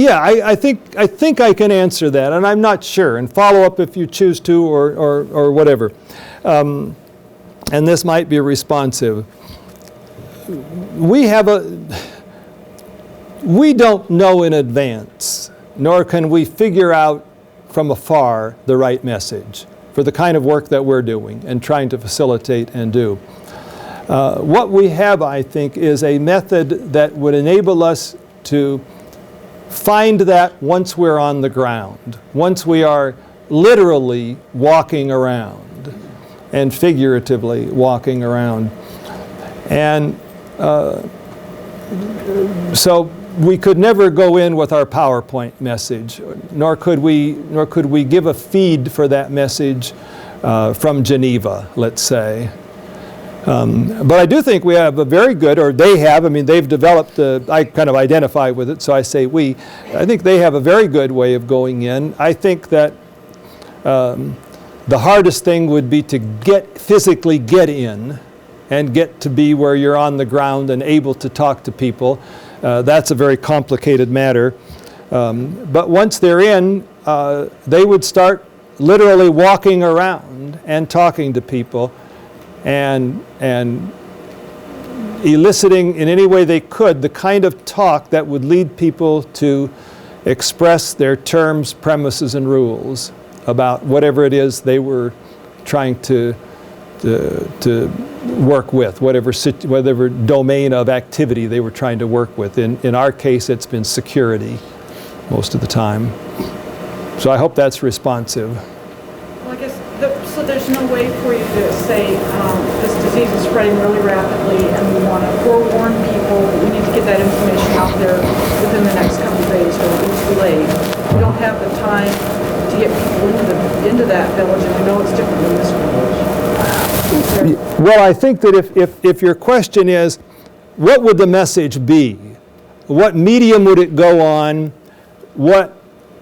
Yeah, I think I can answer that, and I'm not sure. And follow up if you choose to, or whatever. And this might be responsive. We don't know in advance, nor can we figure out from afar the right message for the kind of work that we're doing and trying to facilitate and do. What we have, I think, is a method that would enable us to find that once we're on the ground, once we are literally walking around and figuratively walking around. And so we could never go in with our PowerPoint message, nor could we give a feed for that message from Geneva, let's say. But I do think we have a very good, or they have, I mean, they've developed, I kind of identify with it, so I say we. I think they have a very good way of going in. I think that the hardest thing would be to physically get in and get to be where you're on the ground and able to talk to people. That's a very complicated matter. But once they're in, they would start literally walking around and talking to people and eliciting in any way they could the kind of talk that would lead people to express their terms, premises, and rules about whatever it is they were trying to work with, whatever domain of activity they were trying to work with. In our case, it's been security most of the time. So I hope that's responsive.
Well, I guess, so there's no way for you to say, this disease is spreading really rapidly and we want to forewarn people, we need to get that information out there within the next couple of days, or it's delayed. We don't have the time to get people into that village, and we know it's different than this village.
Well, I think that if your question is, what would the message be? What medium would it go on? What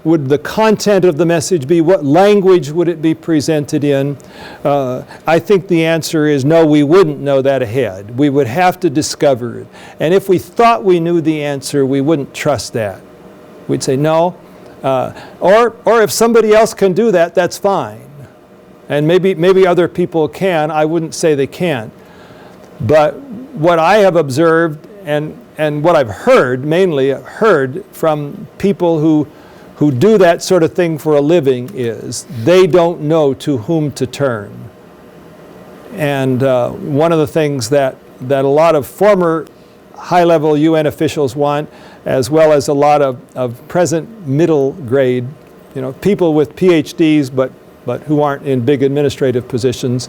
would the content of the message be? What language would it be presented in? I think the answer is no, we wouldn't know that ahead. We would have to discover it. And if we thought we knew the answer, we wouldn't trust that. We'd say no. Or if somebody else can do that, that's fine. And maybe other people can. I wouldn't say they can't. But what I have observed and what I've heard, mainly heard from people who do that sort of thing for a living, is they don't know to whom to turn. And one of the things that a lot of former high-level UN officials want, as well as a lot of present middle grade, people with PhDs but who aren't in big administrative positions,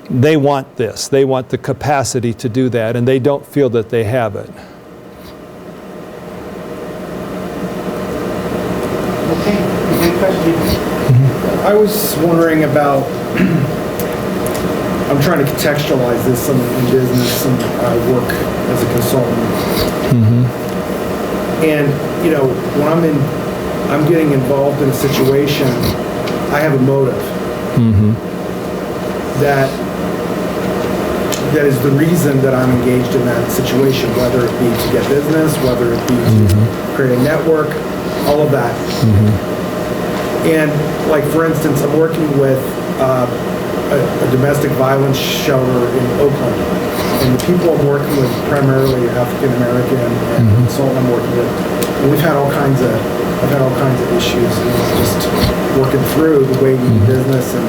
they want this. They want the capacity to do that, and they don't feel that they have it.
Okay, any questions?
I was wondering about, I'm trying to contextualize this in business, and I work as a consultant. And, when I'm getting involved in a situation, I have a motive. That is the reason that I'm engaged in that situation, whether it be to get business, whether it be to create a network, all of that. And like, for instance, I'm working with a domestic violence shelter in Oakland, and the people I'm working with primarily are African American and the consultant I'm working with. And I've had all kinds of issues, and just working through the way we do business and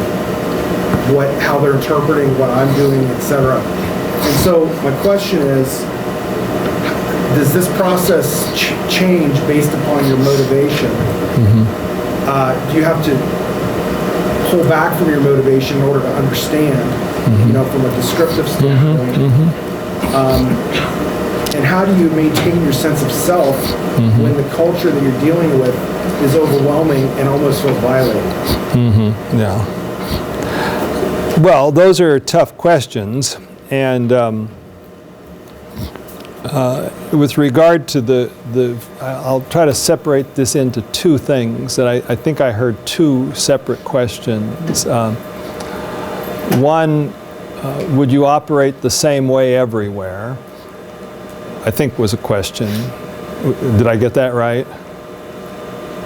how they're interpreting what I'm doing, etc. And so my question is, does this process change based upon your motivation? Do you have to pull back from your motivation in order to understand, from a descriptive standpoint? And how do you maintain your sense of self when the culture that you're dealing with is overwhelming and almost feels violated?
Yeah. Well, those are tough questions, and with regard to I'll try to separate this into two things that I think I heard two separate questions. One, would you operate the same way everywhere? I think was a question. Did I get that right?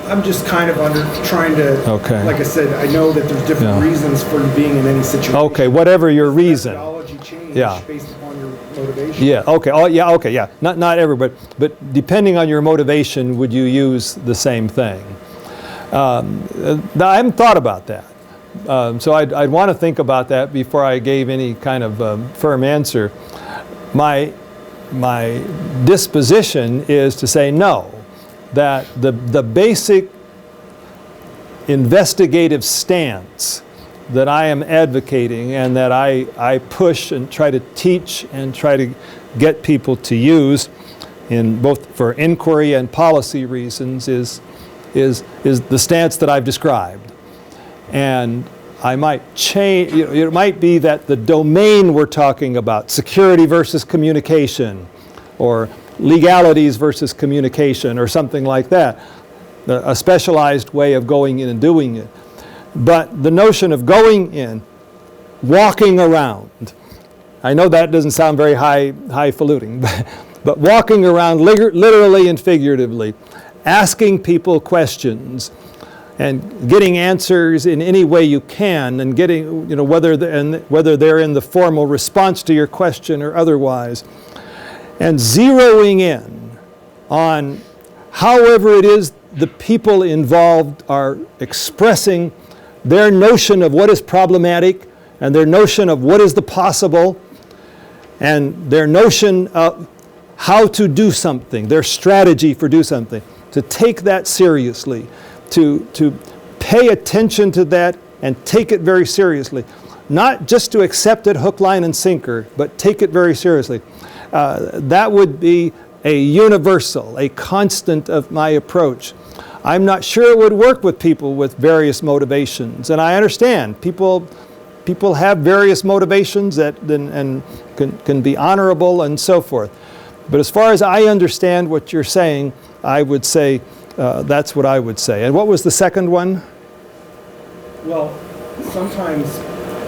I'm just kind of trying to, like I said, I know that there's different reasons for being in any situation.
Okay, whatever your reason.
Methodology change based upon your motivation.
Yeah, okay. Oh, yeah, okay, yeah. Not everybody, but depending on your motivation, would you use the same thing? Now, I haven't thought about that. So I'd want to think about that before I gave any kind of firm answer. My disposition is to say no, that the basic investigative stance that I am advocating and that I push and try to teach and try to get people to use, in both for inquiry and policy reasons, is the stance that I've described. And I might change, it might be that the domain we're talking about, security versus communication, or legalities versus communication, or something like that, a specialized way of going in and doing it. But the notion of going in, walking around, I know that doesn't sound very highfalutin, but walking around literally and figuratively, asking people questions, and getting answers in any way you can, and getting, whether they're in the formal response to your question or otherwise, and zeroing in on however it is the people involved are expressing their notion of what is problematic and their notion of what is the possible and their notion of how to do something, their strategy for do something, to take that seriously, to pay attention to that and take it very seriously. Not just to accept it hook, line, and sinker, but take it very seriously. That would be a universal, a constant of my approach. I'm not sure it would work with people with various motivations, and I understand people have various motivations that and can be honorable and so forth. But as far as I understand what you're saying, I would say that's what I would say. And what was the second one?
Well, sometimes,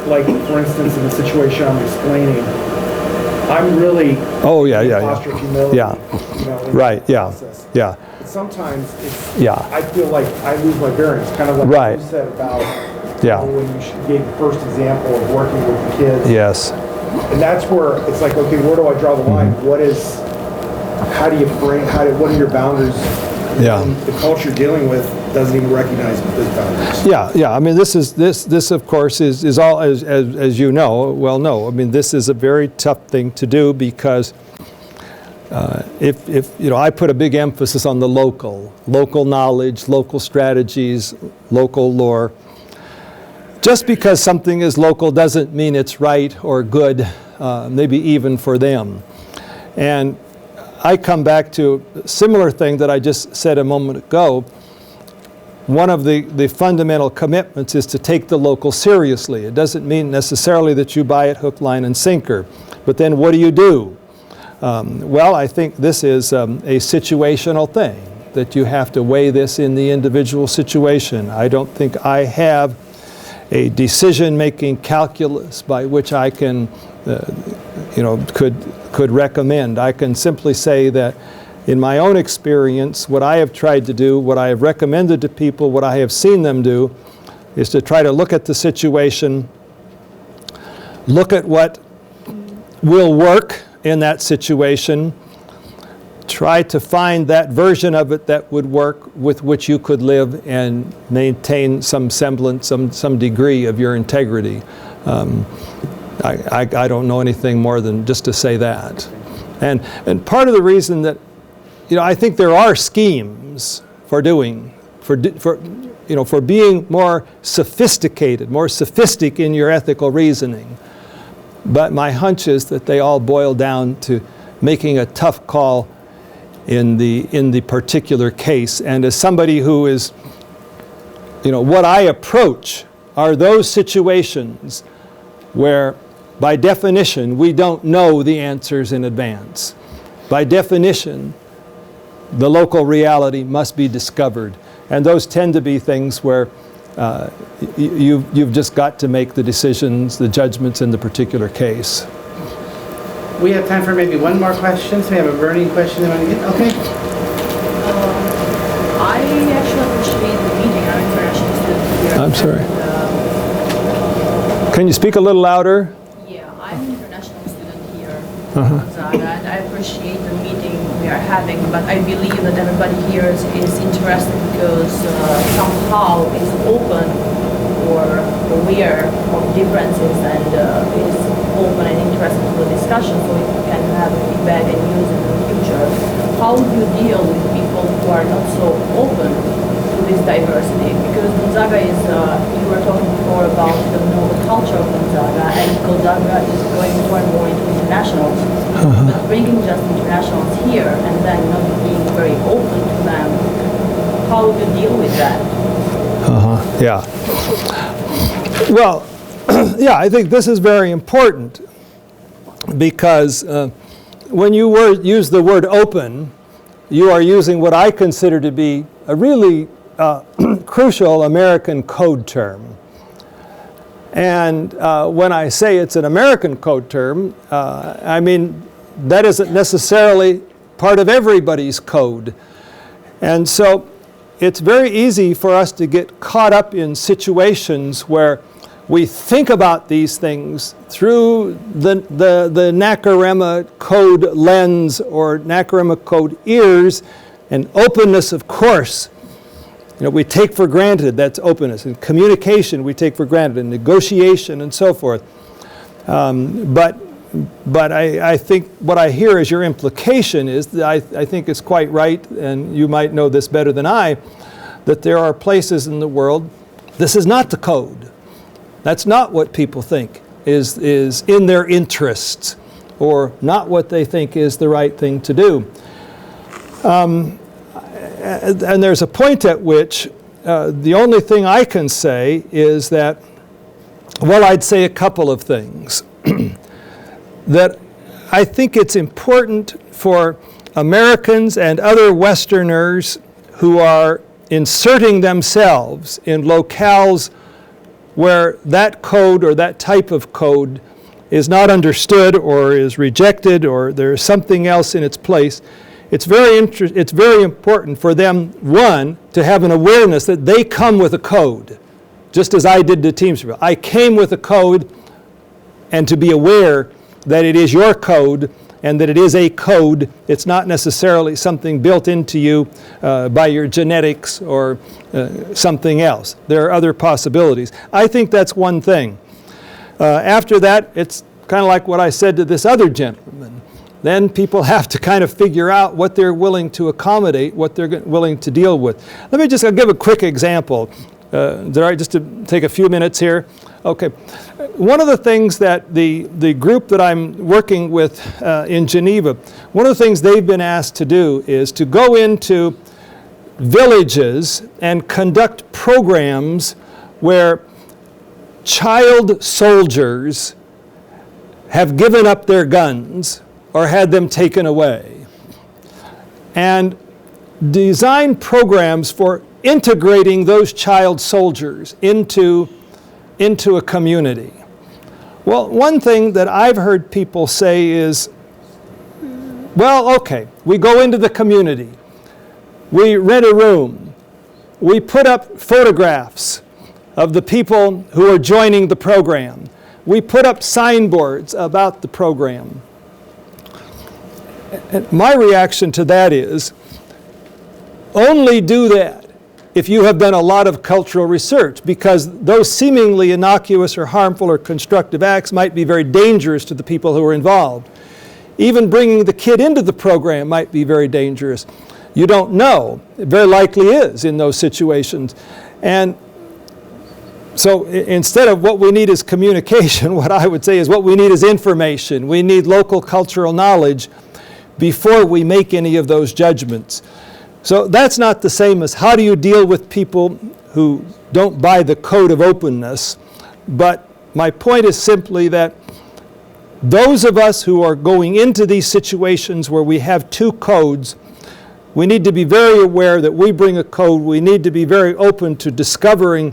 like for instance, in the situation I'm explaining, I'm really
Oh yeah,
in a
yeah,
posture
yeah.
of humility,
Yeah.
you know, in
Right.
the
Yeah.
process.
Yeah.
But sometimes it's,
Yeah.
I feel like I lose my bearings, kind of like
Right.
you said about
Yeah.
when you gave the first example of working with the kids.
Yes.
And that's where it's like, okay, where do I draw the line?
Mm-hmm.
What is, how do you frame, what are your boundaries?
Yeah.
And the culture you're dealing with doesn't even recognize those boundaries.
Yeah, yeah. I mean, this of course is all as you know. Well, no. I mean, this is a very tough thing to do because if you know, I put a big emphasis on the local knowledge, local strategies, local lore. Just because something is local doesn't mean it's right or good, maybe even for them. And I come back to a similar thing that I just said a moment ago. One of the fundamental commitments is to take the local seriously. It doesn't mean necessarily that you buy it hook, line, and sinker. But then what do? Well, I think this is a situational thing, that you have to weigh this in the individual situation. I don't think I have a decision-making calculus by which I can, could recommend. I can simply say that in my own experience, what I have tried to do, what I have recommended to people, what I have seen them do, is to try to look at the situation, look at what will work in that situation, try to find that version of it that would work with which you could live and maintain some semblance, some degree of your integrity. I don't know anything more than just to say that. And part of the reason that, I think there are schemes for being more sophisticated, more sophistic in your ethical reasoning. But my hunch is that they all boil down to making a tough call in the particular case. And as somebody who is, what I approach are those situations where, by definition, we don't know the answers in advance. By definition, the local reality must be discovered. And those tend to be things where you've just got to make the decisions, the judgments in the particular case.
We have time for maybe one more question. So we have a burning question they want to get. Okay.
I actually appreciate the meeting. I'm an international student here.
I'm sorry.
And,
Can you speak a little louder?
yeah, I'm an international student here in Gonzaga, and I appreciate the meeting we are having, but I believe that everybody here is interested because somehow is open or aware of differences and is open and interested in the discussion so we can have feedback and use it in the future. How do you deal with people who are not so open to this diversity? Because Gonzaga is, you were talking before about the culture of Gonzaga, and Gonzaga is going more and more into internationals. But bringing just internationals here and then not being very open to them, how do you deal with that?
Yeah. Well, yeah, I think this is very important because when you use the word open, you are using what I consider to be a really crucial American code term. And when I say it's an American code term, I mean that isn't necessarily part of everybody's code. And so it's very easy for us to get caught up in situations where we think about these things through the Nakarema code lens or Nakarema code ears, and openness, of course, we take for granted that's openness. And communication we take for granted, and negotiation and so forth. But I think what I hear as your implication is that I think it's quite right, and you might know this better than I, that there are places in the world, this is not the code. That's not what people think is in their interests, or not what they think is the right thing to do. And there's a point at which the only thing I can say is that, well, I'd say a couple of things. That I think it's important for Americans and other Westerners who are inserting themselves in locales where that code or that type of code is not understood or is rejected or there's something else in its place. It's very important for them, one, to have an awareness that they come with a code, just as I did to Teamsville. I came with a code, and to be aware that it is your code and that it is a code. It's not necessarily something built into you by your genetics or something else. There are other possibilities. I think that's one thing. After that, it's kind of like what I said to this other gentleman. Then people have to kind of figure out what they're willing to accommodate, what they're willing to deal with. Let me just give a quick example. Is it all right just to take a few minutes here? Okay. One of the things that the group that I'm working with in Geneva, one of the things they've been asked to do is to go into villages and conduct programs where child soldiers have given up their guns or had them taken away, and design programs for integrating those child soldiers into a community. Well, one thing that I've heard people say is, well, okay, we go into the community, we rent a room, we put up photographs of the people who are joining the program, we put up signboards about the program. And my reaction to that is, only do that if you have done a lot of cultural research, because those seemingly innocuous or harmful or constructive acts might be very dangerous to the people who are involved. Even bringing the kid into the program might be very dangerous. You don't know. It very likely is in those situations. And so instead of what we need is communication, what I would say is what we need is information. We need local cultural knowledge before we make any of those judgments. So that's not the same as how do you deal with people who don't buy the code of openness. But my point is simply that those of us who are going into these situations where we have two codes, we need to be very aware that we bring a code. We need to be very open to discovering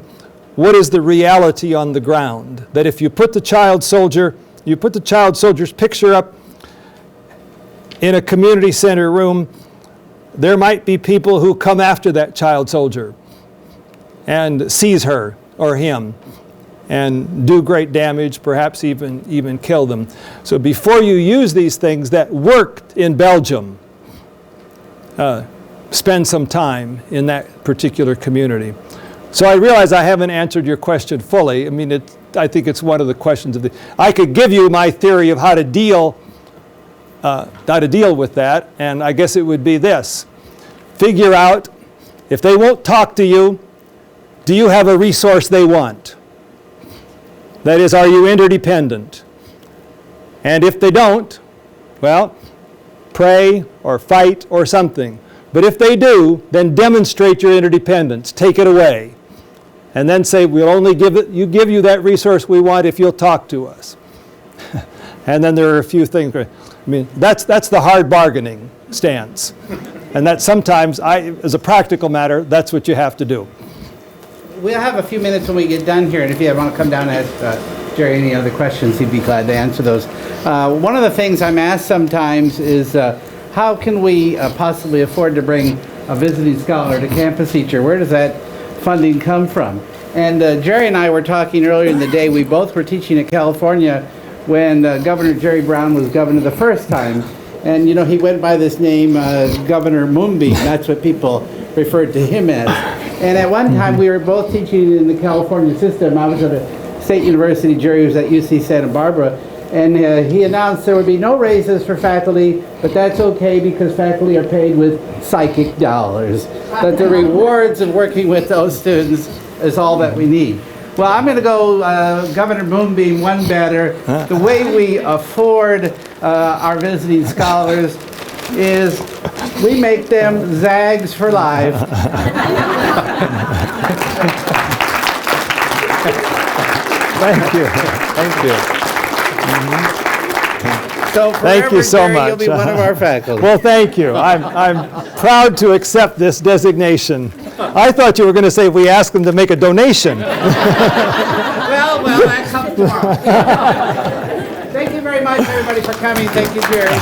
what is the reality on the ground. That if you put the child soldier's picture up in a community center room, there might be people who come after that child soldier and seize her or him and do great damage, perhaps even kill them. So before you use these things that worked in Belgium, spend some time in that particular community. So I realize I haven't answered your question fully. I mean, I think it's one of the questions of I could give you my theory of how to deal with that, and I guess it would be this. Figure out, if they won't talk to you, do you have a resource they want? That is, are you interdependent? And if they don't, well, pray or fight or something. But if they do, then demonstrate your interdependence. Take it away. And then say, we'll only give you that resource we want if you'll talk to us. And then there are a few things. I mean, that's the hard bargaining stance. And that sometimes, as a practical matter, that's what you have to do.
We'll have a few minutes when we get done here, and if you want to come down and ask Gerry any other questions, he'd be glad to answer those. One of the things I'm asked sometimes is, how can we possibly afford to bring a visiting scholar to campus each year? Where does that funding come from? And Gerry and I were talking earlier in the day. We both were teaching in California when Governor Jerry Brown was governor the first time. And, he went by this name, Governor Moonbeam. That's what people referred to him as. And at one time, we were both teaching in the California system. I was at a state university, Gerry was at UC Santa Barbara. And he announced there would be no raises for faculty, but that's okay because faculty are paid with psychic dollars. But the rewards of working with those students is all that we need. Well, I'm going to go Governor Moonbeam one better. The way we afford our visiting scholars is we make them Zags for life.
Thank you. Thank you.
So
Thank you so
Gerry,
much.
You'll be one of our faculty.
Well, thank you. I'm proud to accept this designation. I thought you were going to say we asked them to make a donation.
Well, that comes tomorrow. Thank you very much, everybody, for coming. Thank you, Gerry.